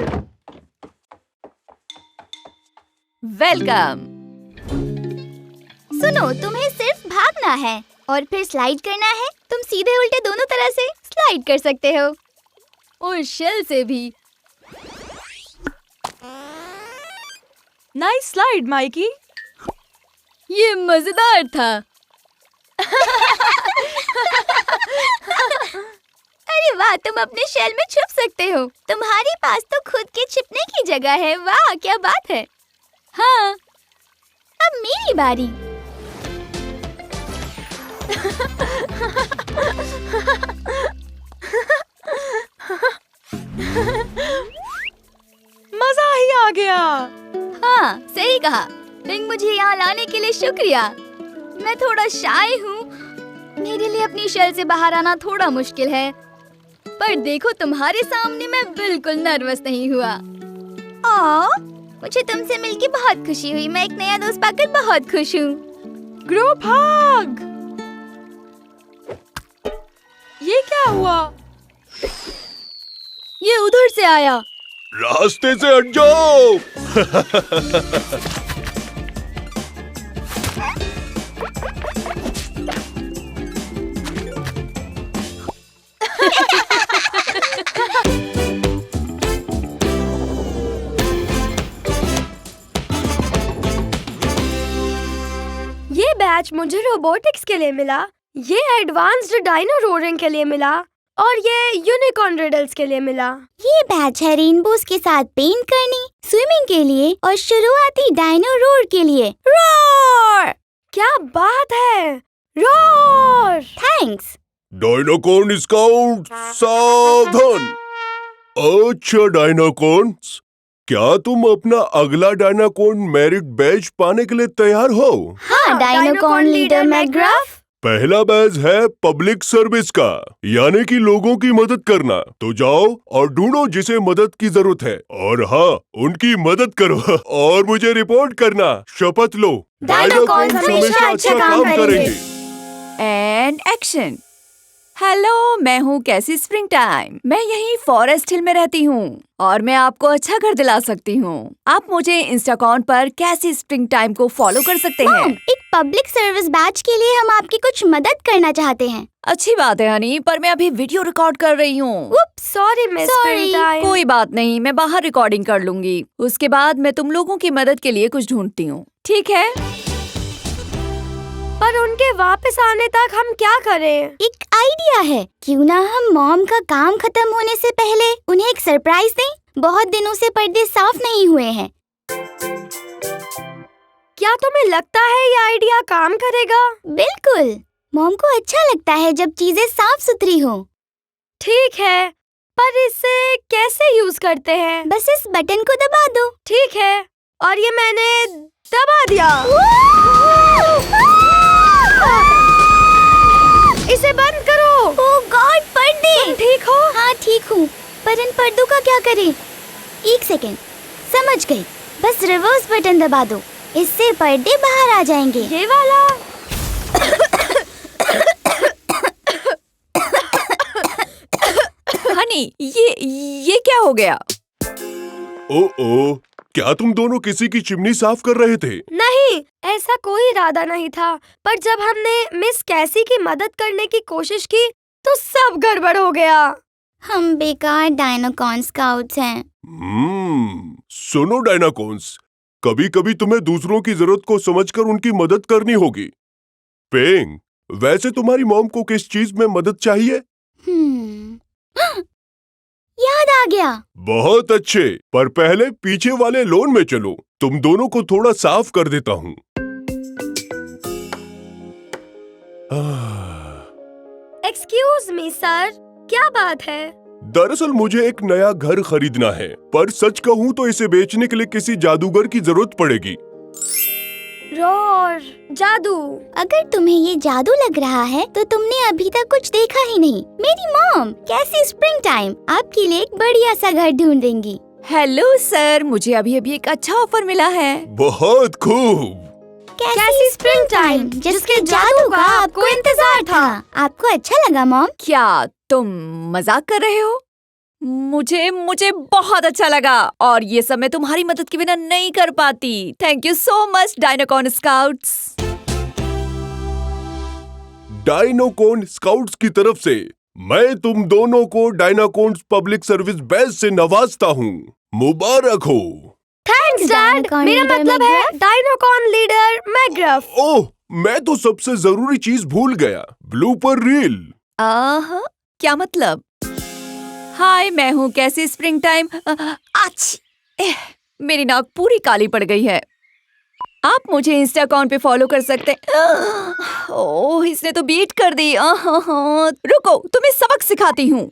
welcome. सुनो, तुम्हें सिर्फ भागना है और फिर स्लाइड करना है। तुम सीधे उल्टे दोनों तरह से स्लाइड कर सकते हो। और शेल से भी। Nice slide Mikey. ये मजेदार था। अरे वाह, तुम अपने शेल में छुप सकते हो। तुम्हारे पास तो खुद के छिपने की जगह है। वाह, क्या बात है। हाँ, अब मेरी बारी। मजा ही आ गया। हाँ, सही कहा। पिंक, मुझे यहाँ लाने के लिए शुक्रिया। मैं थोड़ा शाय हूँ। मेरे लिए अपनी शेल से बाहर आना थोड़ा मुश्किल है। पर देखो, तुम्हारे सामने मैं बिल्कुल नर्वस नहीं हुआ। मुझे तुमसे मिलके बहुत खुशी हुई। मैं एक नया दोस्त पाकर बहुत खुश हूँ। Group hug. ये क्या हुआ? ये उधर से आया। रास्ते से हट जाओ। ये बैच मुझे रोबोटिक्स के लिए मिला। ये एडवांस्ड डायनो रोरिंग के लिए मिला और ये यूनिकॉर्न रिडल्स के लिए मिला। ये बैच है रेनबोस के साथ पेंट करने, स्विमिंग के लिए और शुरुआती डायनो रोर के लिए। रोर! क्या बात है, रोर! थैंक्स। डायनाकॉर्न स्काउट सावधान। अच्छा डायनाकॉर्न्स, क्या तुम अपना अगला डायनाकॉर्न मेरिट बैच पाने के लिए तैयार हो? हाँ, डायनोकॉर्न लीडर मैकग्राफ। पहला बैच है पब्लिक सर्विस का, यानी कि लोगों की मदद करना। तो जाओ और ढूंढो जिसे मदद की जरूरत है, और हाँ, उनकी मदद करो और मुझे रिपोर्ट करना। शपथ लो, डायनाकॉर्न्स हमेशा अच्छा काम करेंगे। And action. हेलो, मैं हूँ कैसी स्प्रिंग टाइम। मैं यहीं फॉरेस्ट हिल में रहती हूँ और मैं आपको अच्छा घर दिला सकती हूँ। आप मुझे इंस्टाकॉन पर कैसी स्प्रिंग टाइम को फॉलो कर सकते हैं। एक पब्लिक सर्विस बैच के लिए हम आपकी कुछ मदद करना चाहते हैं। अच्छी बात है हनी, पर मैं अभी वीडियो रिकॉर्ड कर रही हूँ। Sorry miss spring time. कोई बात नहीं, मैं बाहर रिकॉर्डिंग कर लूंगी। उसके बाद मैं तुम लोगों की मदद के लिए कुछ ढूंढती हूँ, ठीक है? पर उनके वापस आने तक हम क्या करें? एक आइडिया है, क्यों ना हम मॉम का काम खत्म होने से पहले उन्हें एक सरप्राइज दें। बहुत दिनों से पर्दे साफ नहीं हुए हैं। क्या तुम्हें लगता है ये आइडिया काम करेगा? बिल्कुल, मॉम को अच्छा लगता है जब चीजें साफ सुथरी हो। ठीक है, पर इसे कैसे यूज करते हैं? बस इस बटन को दबा दो। ठीक है, और ये मैंने दबा दिया। इसे बंद करो। ओह गॉड, पर्दे! तुम ठीक हो? हाँ ठीक हूँ, पर इन पर्दों का क्या करें? एक सेकेंड, समझ गई। बस रिवर्स बटन दबा दो, इससे पर्दे बाहर आ जाएंगे। ये वाला? हनी, ये क्या हो गया? ओ, क्या तुम दोनों किसी की चिमनी साफ कर रहे थे? नहीं, ऐसा कोई इरादा नहीं था। पर जब हमने मिस कैसी की मदद करने की कोशिश की तो सब गड़बड़ हो गया। हम बेकार डायनोकॉर्न स्काउट्स हैं। सुनो डायनाकॉर्न्स, कभी कभी तुम्हें दूसरों की जरूरत को समझकर उनकी मदद करनी होगी। पेंग, वैसे तुम्हारी मॉम को किस चीज में मदद चाहिए? याद आ गया। बहुत अच्छे, पर पहले पीछे वाले लॉन में चलो। तुम दोनों को थोड़ा साफ कर देता हूँ। एक्सक्यूज मी सर, क्या बात है? दरअसल मुझे एक नया घर खरीदना है, पर सच कहूँ तो इसे बेचने के लिए किसी जादूगर की जरूरत पड़ेगी। रोर, जादू। अगर तुम्हें ये जादू लग रहा है तो तुमने अभी तक कुछ देखा ही नहीं। मेरी मॉम कैसी स्प्रिंग टाइम आपके लिए एक बढ़िया सा घर ढूंढ देंगी। हेलो सर, मुझे अभी एक अच्छा ऑफर मिला है। बहुत खूब। कैसी स्प्रिंग टाइम, जिसके जादू का आपको इंतजार था। आपको अच्छा लगा मॉम? क्या तुम मजाक कर रहे हो? मुझे बहुत अच्छा लगा, और ये सब मैं तुम्हारी मदद के बिना नहीं कर पाती। Thank you so much Dinocorn scouts. Dynacorn scouts की तरफ से मैं तुम दोनों को डायनाकॉर्न पब्लिक सर्विस बैच से नवाजता हूँ। मुबारक हो। Thanks dad. मेरा मतलब है डायनोकॉर्न लीडर मैकग्राफ। ओह, मैं तो सबसे जरूरी चीज भूल गया, ब्लूपर रील। क्या मतलब? हाय, मैं हूँ कैसी स्प्रिंग टाइम। मेरी नाक पूरी काली पड़ गई है। आप मुझे इंस्टाकॉन पे फॉलो कर सकते हैं। ओह, इसने तो बीट कर दी। रुको, तुम्हें सबक सिखाती हूँ।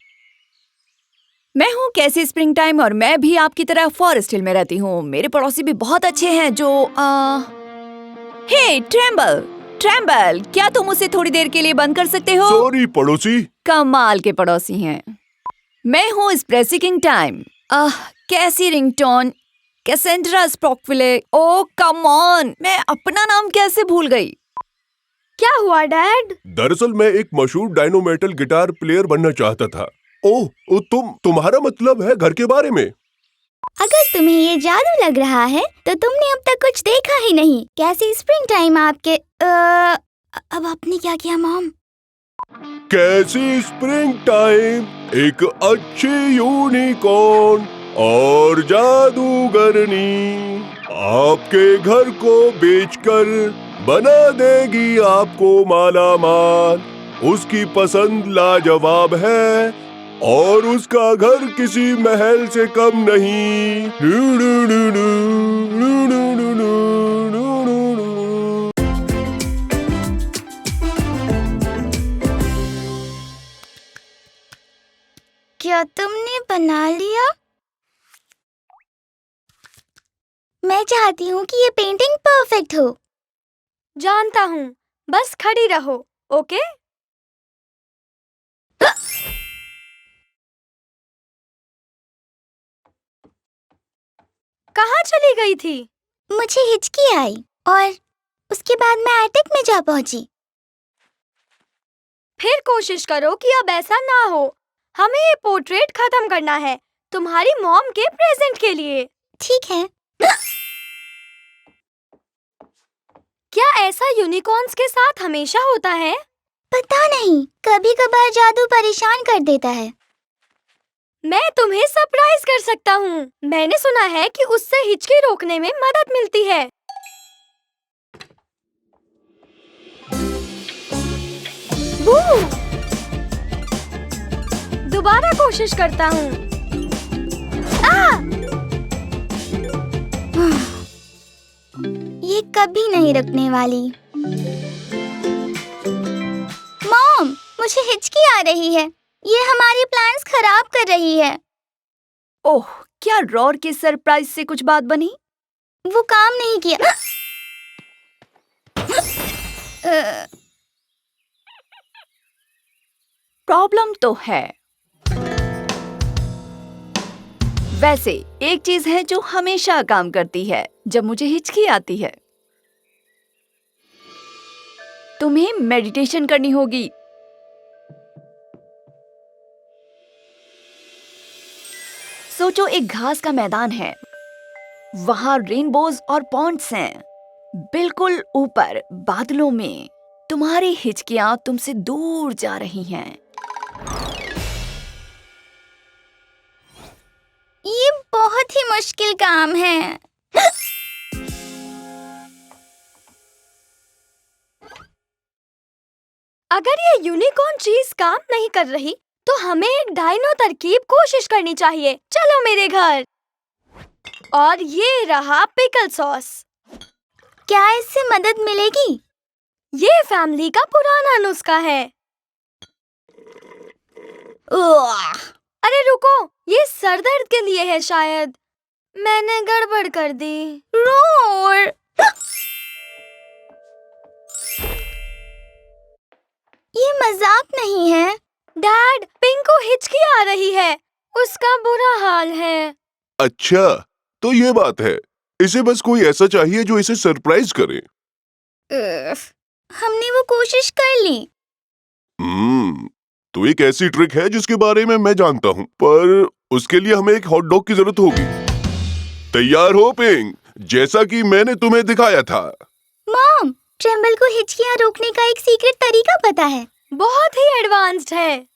मैं हूँ कैसी स्प्रिंग टाइम और मैं भी आपकी तरह फॉरेस्ट हिल में रहती हूँ। मेरे पड़ोसी भी बहुत अच्छे हैं जो हे ट्रैम्बल, क्या तुम उसे थोड़ी देर के लिए बंद कर सकते हो? सॉरी पड़ोसी। कमाल के पड़ोसी हैं। मैं हूँ स्प्रेसिकिंग टाइम। कैसी ringtone, Cassandra Sprockville. Oh come on, मैं अपना नाम कैसे भूल गई? क्या हुआ डैड? दरअसल मैं एक मशहूर डायनो मेटल गिटार प्लेयर बनना चाहता था। ओह, तुम्हारा मतलब है घर के बारे में? अगर तुम्हें ये जादू लग रहा है तो तुमने अब तक कुछ देखा ही नहीं। कैसी स्प्रिंग टाइम आपके अब आपने क्या किया मॉम? कैसी स्प्रिंग टाइम एक अच्छी यूनिकॉर्न और जादूगरनी आपके घर को बेचकर बना देगी आपको माला माल। उसकी पसंद लाजवाब है और उसका घर किसी महल से कम नहीं। क्या तुमने बना लिया? मैं चाहती हूँ कि ये पेंटिंग परफेक्ट हो। जानता हूँ, बस खड़ी रहो, ओके? कहाँ चली गई थी? मुझे हिचकी आई और उसके बाद मैं एटिक में जा पहुंची। फिर कोशिश करो कि अब ऐसा ना हो। हमें ये पोर्ट्रेट खत्म करना है, तुम्हारी मॉम के प्रेजेंट के लिए। ठीक है। क्या ऐसा यूनिकॉर्न्स के साथ हमेशा होता है? पता नहीं, कभी कभार जादू परेशान कर देता है। मैं तुम्हें सरप्राइज कर सकता हूँ। मैंने सुना है कि उससे हिचकी रोकने में मदद मिलती है। दोबारा कोशिश करता हूँ। ये कभी नहीं रुकने वाली। मॉम, मुझे हिचकी आ रही है। ये हमारे प्लान्स खराब कर रही है। ओह, क्या रॉर के सरप्राइज से कुछ बात बनी? वो काम नहीं किया। प्रॉब्लम तो है। वैसे एक चीज है जो हमेशा काम करती है जब मुझे हिचकी आती है। तुम्हें मेडिटेशन करनी होगी। सोचो, एक घास का मैदान है, वहां रेनबोज और पॉन्ड्स हैं। बिल्कुल ऊपर बादलों में तुम्हारी हिचकियां तुमसे दूर जा रही हैं। ये बहुत ही मुश्किल काम है। अगर ये यूनिकॉर्न चीज काम नहीं कर रही, तो हमें एक डायनो तरकीब कोशिश करनी चाहिए। चलो मेरे घर। और ये रहा पिकल सॉस। क्या इससे मदद मिलेगी? ये फैमिली का पुराना नुस्खा है। अरे रुको, ये सर दर्द के लिए है शायद। मैंने गड़बड़ कर दी। रोर, ये मजाक नहीं है। डैड, पिंक को हिचकी आ रही है। उसका बुरा हाल है। अच्छा, तो ये बात है। इसे बस कोई ऐसा चाहिए जो इसे सरप्राइज करे। हमने वो कोशिश कर ली। तो एक ऐसी ट्रिक है जिसके बारे में मैं जानता हूँ, पर उसके लिए हमें एक हॉट डॉग की जरूरत होगी। तैयार हो पिंक, जैसा कि मैंने तुम्हें दिखाया था। मॉम, ट्रेम्बल को हिचकियां रोकने का एक सीक्रेट तरीका पता है। बहुत ही एडवांस्ड है।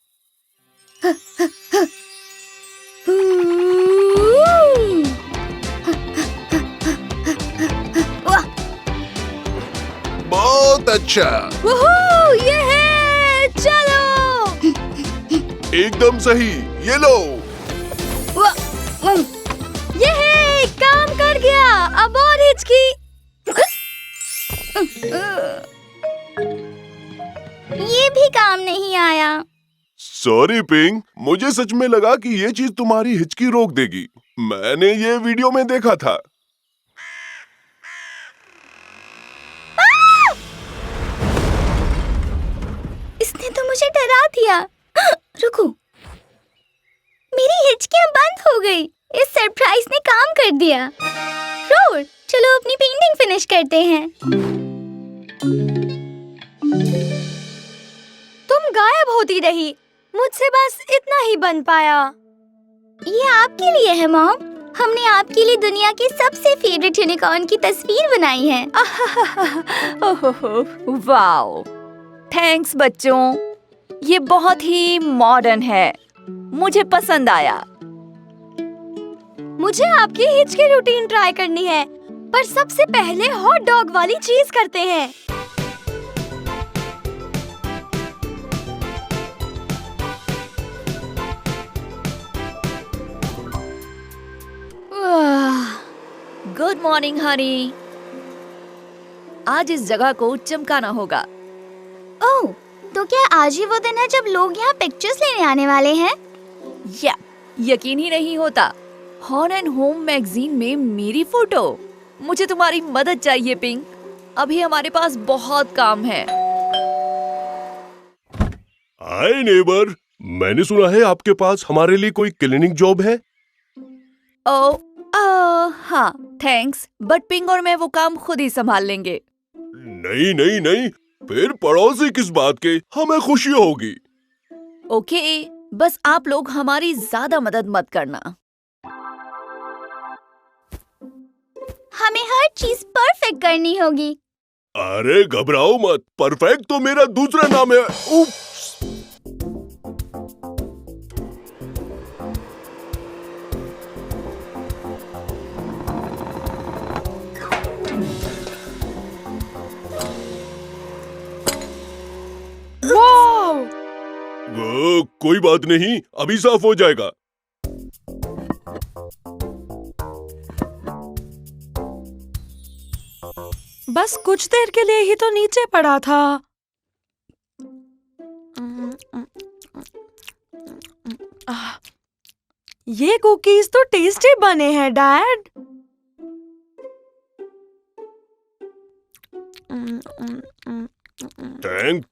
बहुत अच्छा, वूहू, ये है, चलो। एकदम सही, ये लो। ये है, काम कर गया। अब और हिचकी। ये भी काम नहीं आया। सॉरी पिंक, मुझे सच में लगा कि ये चीज तुम्हारी हिचकी रोक देगी। मैंने ये वीडियो में देखा था। इसने तो मुझे डरा दिया। रुको, मेरी हिचकियां बंद हो गई। इस सरप्राइज ने काम कर दिया। रोर, चलो अपनी पेंटिंग फिनिश करते हैं। तुम गायब होती रही। मुझसे बस इतना ही बन पाया। ये आपके लिए है मॉम। हमने आपके लिए दुनिया के सबसे फेवरेट यूनिकॉर्न की तस्वीर बनाई है। ओहो, वाओ, थैंक्स बच्चों। ये बहुत ही मॉडर्न है, मुझे पसंद आया। मुझे आपकी हिचकी रूटीन ट्राई करनी है। पर सबसे पहले हॉट डॉग वाली चीज करते हैं। Good morning Honey. आज इस जगह को चमकाना होगा। ओह, तो क्या आज ही वो दिन है जब लोग यहाँ पिक्चर्स लेने आने वाले हैं? या यकीन ही नहीं होता। हॉर्न एंड होम मैगजीन में मेरी फोटो। मुझे तुम्हारी मदद चाहिए पिंक। अभी हमारे पास बहुत काम है। हाय नेबर, मैंने सुना है आपके पास हमारे लिए कोई क्लीनिंग जॉब है। हाँ थैंक्स, बट पिंक और मैं वो काम खुद ही संभाल लेंगे। नहीं नहीं नहीं, फिर पड़ोसी किस बात के, हमें खुशी होगी। ओके, बस आप लोग हमारी ज्यादा मदद मत करना। हमें हर चीज परफेक्ट करनी होगी। अरे घबराओ मत, परफेक्ट तो मेरा दूसरा नाम है। उप्स। वाह! कोई बात नहीं, अभी साफ हो जाएगा। बस कुछ देर के लिए ही तो नीचे पड़ा था। ये कुकीज तो टेस्टी बने हैं डैड। थैंक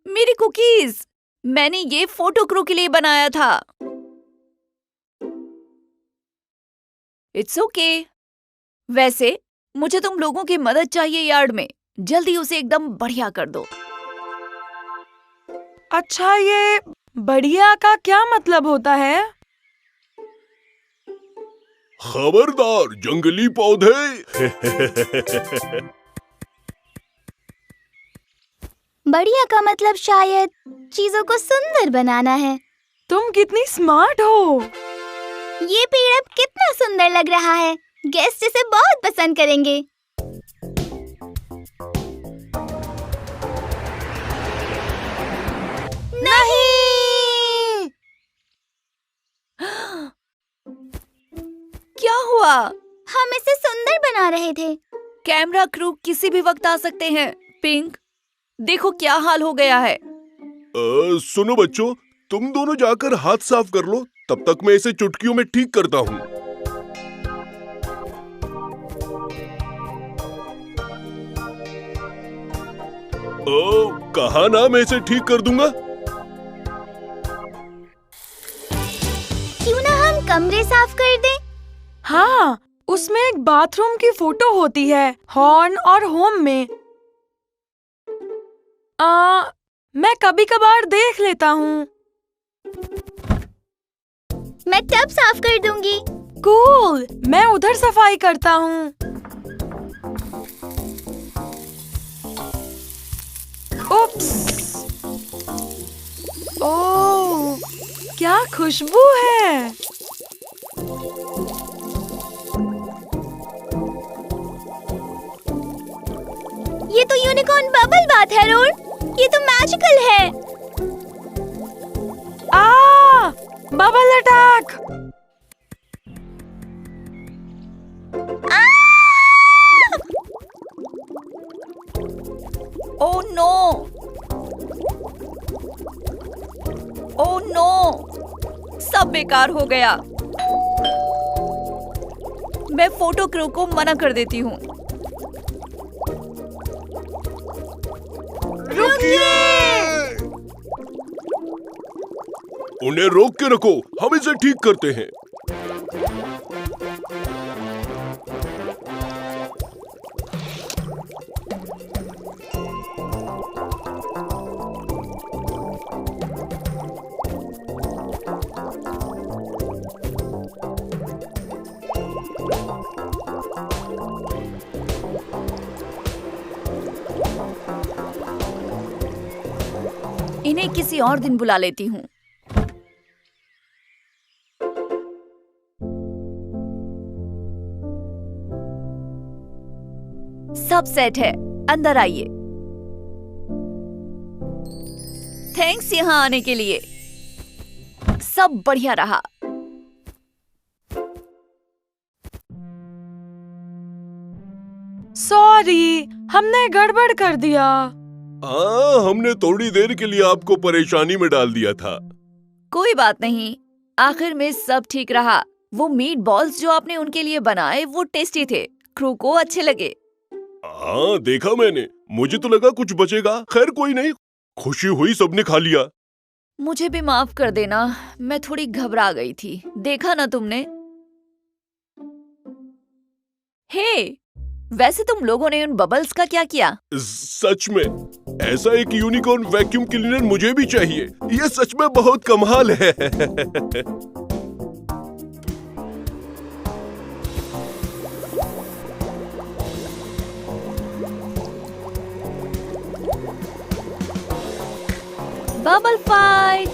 मेरी कुकीज, मैंने ये फोटो क्रू के लिए बनाया था। It's okay. वैसे मुझे तुम लोगों की मदद चाहिए यार्ड में। जल्दी उसे एकदम बढ़िया कर दो। अच्छा, ये बढ़िया का क्या मतलब होता है? खबरदार जंगली पौधे। बढ़िया का मतलब शायद चीजों को सुंदर बनाना है। तुम कितनी स्मार्ट हो। ये पेड़ अब कितना सुंदर लग रहा है। गेस्ट इसे बहुत पसंद करेंगे। नहीं! क्या हुआ? हम इसे सुंदर बना रहे थे। कैमरा क्रू किसी भी वक्त आ सकते हैं। पिंक, देखो क्या हाल हो गया है। सुनो बच्चों, तुम दोनों जाकर हाथ साफ कर लो, तब तक मैं इसे चुटकियों में ठीक करता हूँ। कहा ना मैं इसे ठीक कर दूंगा। क्यों ना हम कमरे साफ कर दें? हाँ, उसमें एक बाथरूम की फोटो होती है हॉर्न और होम में। मैं कभी कभार देख लेता हूँ। मैं टब साफ कर दूंगी। कूल, मैं उधर सफाई करता हूँ। उप्स। ओह, क्या खुशबू है। ये तो यूनिकॉर्न बबल बाथ है रोड। ये तो मैजिकल है। Bubble attack. Oh no! Oh no! सब बेकार हो गया। मैं फोटो क्रू को मना कर देती हूँ। उन्हें रोक के रखो, हम इसे ठीक करते हैं। इन्हें किसी और दिन बुला लेती हूँ। सब सेट है, अंदर आइए। थैंक्स यहाँ आने के लिए, सब बढ़िया रहा। सॉरी, हमने गड़बड़ कर दिया। हाँ, हमने थोड़ी देर के लिए आपको परेशानी में डाल दिया था। कोई बात नहीं, आखिर में सब ठीक रहा। वो मीट बॉल्स जो आपने उनके लिए बनाए वो टेस्टी थे, क्रू को अच्छे लगे। हाँ, देखा मैंने, मुझे तो लगा कुछ बचेगा। खैर कोई नहीं, खुशी हुई सबने खा लिया। मुझे भी माफ कर देना, मैं थोड़ी घबरा गई थी। देखा ना तुमने। हे, वैसे तुम लोगों ने उन बबल्स का क्या किया? सच में, ऐसा एक यूनिकॉर्न वैक्यूम क्लीनर मुझे भी चाहिए। ये सच में बहुत कमाल है। Bubble fight.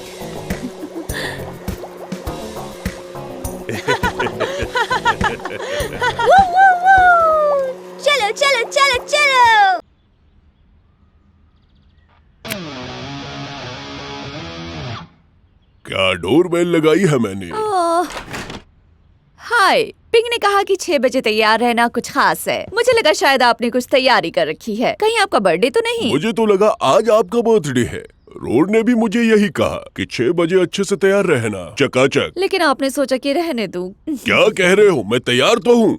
चलो चलो चलो चलो। क्या डोरबेल लगाई है मैंने? हाय, पिंक ने कहा कि 6 बजे तैयार रहना कुछ खास है। मुझे लगा शायद आपने कुछ तैयारी कर रखी है। कहीं आपका बर्थडे तो नहीं? मुझे तो लगा आज आपका बर्थडे है। रोड ने भी मुझे यही कहा कि 6 बजे अच्छे से तैयार रहना, चकाचक। लेकिन आपने सोचा कि रहने दूं। क्या कह रहे हो? मैं तैयार तो हूँ।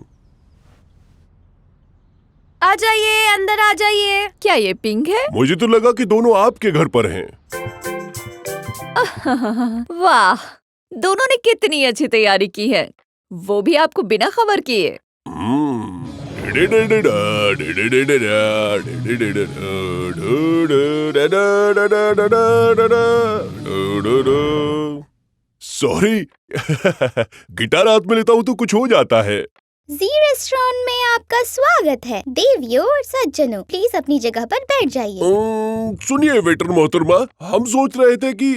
आ जाइए, अंदर आ जाइए। क्या ये पिंक है? मुझे तो लगा कि दोनों आपके घर पर हैं। वाह, दोनों ने कितनी अच्छी तैयारी की है, वो भी आपको बिना खबर किए। सॉरी। गिटार हाथ में लेता हूँ तो कुछ हो जाता है। जी रेस्टोरेंट में आपका स्वागत है। देवियों और सज्जनों, प्लीज अपनी जगह पर बैठ जाइए। सुनिए वेटर मोहतरमा, हम सोच रहे थे कि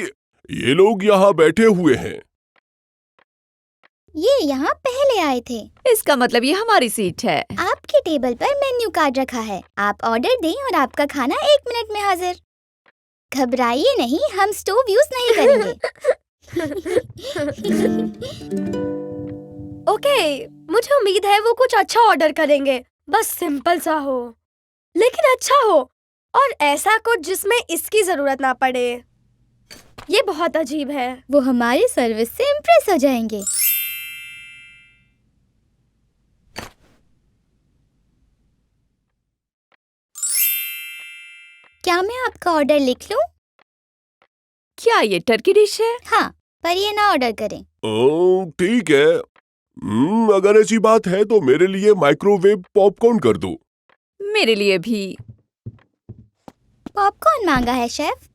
ये लोग यहाँ बैठे हुए हैं। ये यहाँ पहले आए थे। इसका मतलब ये हमारी सीट है। आपके टेबल पर मेन्यू कार्ड रखा है। आप ऑर्डर दें और आपका खाना 1 मिनट में हाजिर। घबराइए नहीं, हम स्टोव यूज नहीं करेंगे। ओके, मुझे उम्मीद है वो कुछ अच्छा ऑर्डर करेंगे। बस सिंपल सा हो, लेकिन अच्छा हो, और ऐसा कुछ जिसमें इसकी जरूरत ना पड़े। ये बहुत अजीब है। वो हमारी सर्विस से इम्प्रेस हो जाएंगे। क्या मैं आपका ऑर्डर लिख लूं? क्या ये टर्की डिश है? हाँ, पर ये ना ऑर्डर करें। ठीक है। अगर ऐसी बात है तो मेरे लिए माइक्रोवेव पॉपकॉर्न कर दो। मेरे लिए भी। पॉपकॉर्न मांगा है शेफ।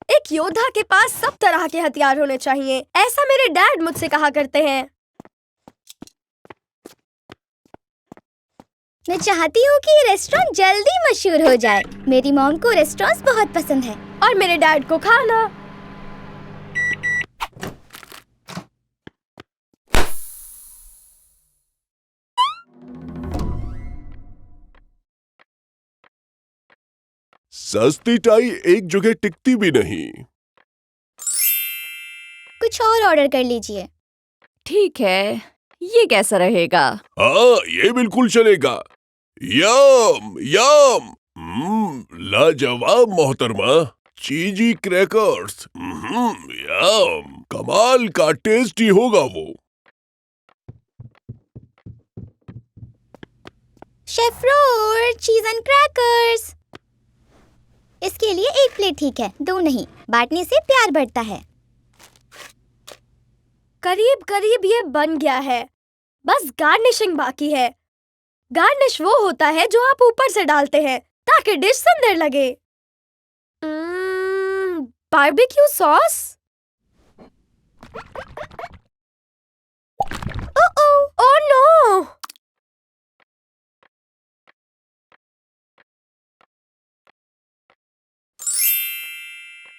एक योद्धा के पास सब तरह के हथियार होने चाहिए, ऐसा मेरे डैड मुझसे कहा करते हैं। मैं चाहती हूँ कि ये रेस्टोरेंट जल्दी मशहूर हो जाए। मेरी मॉम को रेस्टोरेंट्स बहुत पसंद है और मेरे डैड को खाना। सस्ती टाई एक जगह टिकती भी नहीं। कुछ और ऑर्डर कर लीजिए। ठीक है, ये कैसा रहेगा? हाँ, ये बिल्कुल चलेगा। यम यम। लाजवाब मोहतरमा। चीजी क्रैकर्स। यम, कमाल का टेस्टी होगा वो। शेफ रोर, चीज एंड क्रैकर्स। इसके लिए 1 प्लेट ठीक है, 2 नहीं। बांटने से प्यार बढ़ता है। करीब करीब ये बन गया है, बस गार्निशिंग बाकी है। गार्निश वो होता है जो आप ऊपर से डालते हैं ताकि डिश सुंदर लगे। Barbecue sauce. Oh no!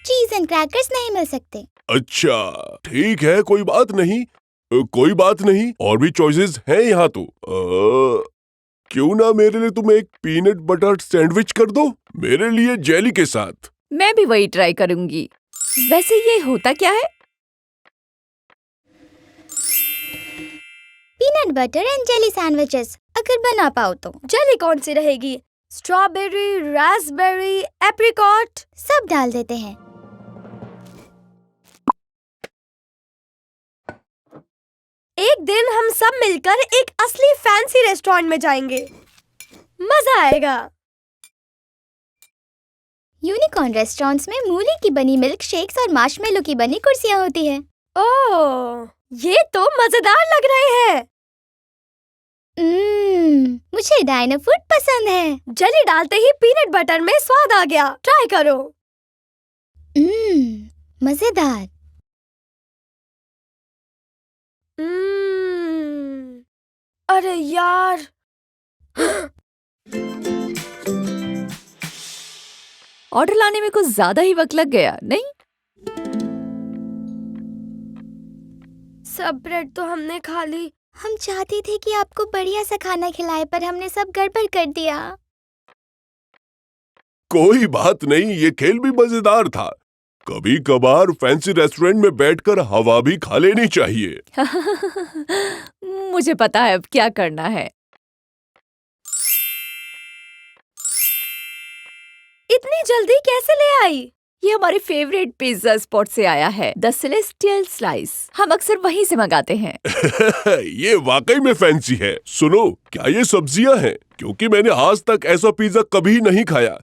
Cheese and crackers नहीं मिल सकते। अच्छा, ठीक है, कोई बात नहीं। कोई बात नहीं, और भी चॉइसेस हैं यहाँ तो। क्यों ना मेरे लिए तुम एक पीनट बटर सैंडविच कर दो, मेरे लिए जेली के साथ। मैं भी वही ट्राई करूंगी। वैसे ये होता क्या है? Peanut butter and jelly sandwiches, अगर बना पाओ तो। जेली कौन सी रहेगी? Strawberry, Raspberry, apricot? सब डाल देते हैं। एक दिन हम सब मिलकर एक असली फैंसी रेस्टोरेंट में जाएंगे। मजा आएगा। यूनिकॉर्न रेस्टोरेंट्स में मूली की बनी मिल्क शेक्स और मार्शमेलो की बनी कुर्सियां होती है। ओह, ये तो मजेदार लग रहे हैं। मुझे डायनो फूड पसंद है। जेली डालते ही पीनट बटर में स्वाद आ गया। ट्राई करो। मजेदार। अरे यार, ऑर्डर लाने में कुछ ज्यादा ही वक्त लग गया, नहीं? सब ब्रेड तो हमने खा ली। हम चाहते थे कि आपको बढ़िया सा खाना खिलाए, पर हमने सब गड़बड़ कर दिया। कोई बात नहीं, ये खेल भी मजेदार था। कभी कभार फैंसी रेस्टोरेंट में बैठकर हवा भी खा लेनी चाहिए। मुझे पता है अब क्या करना है। इतनी जल्दी कैसे ले आई? ये हमारे फेवरेट पिज्जा स्पॉट से आया है, द सेलेस्टियल स्लाइस। हम अक्सर वहीं से मंगाते हैं। ये वाकई में फैंसी है। सुनो, क्या ये सब्जियां हैं? क्योंकि मैंने आज तक ऐसा पिज्जा कभी नहीं खाया।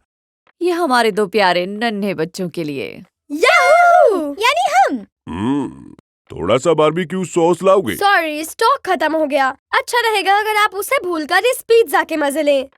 ये हमारे दो प्यारे नन्हे बच्चों के लिए। याहू! यानी हम। थोड़ा सा बारबेक्यू सॉस लाओगे? सॉरी, स्टॉक खत्म हो गया। अच्छा रहेगा अगर आप उसे भूलकर इस पिज्जा के मजे लें।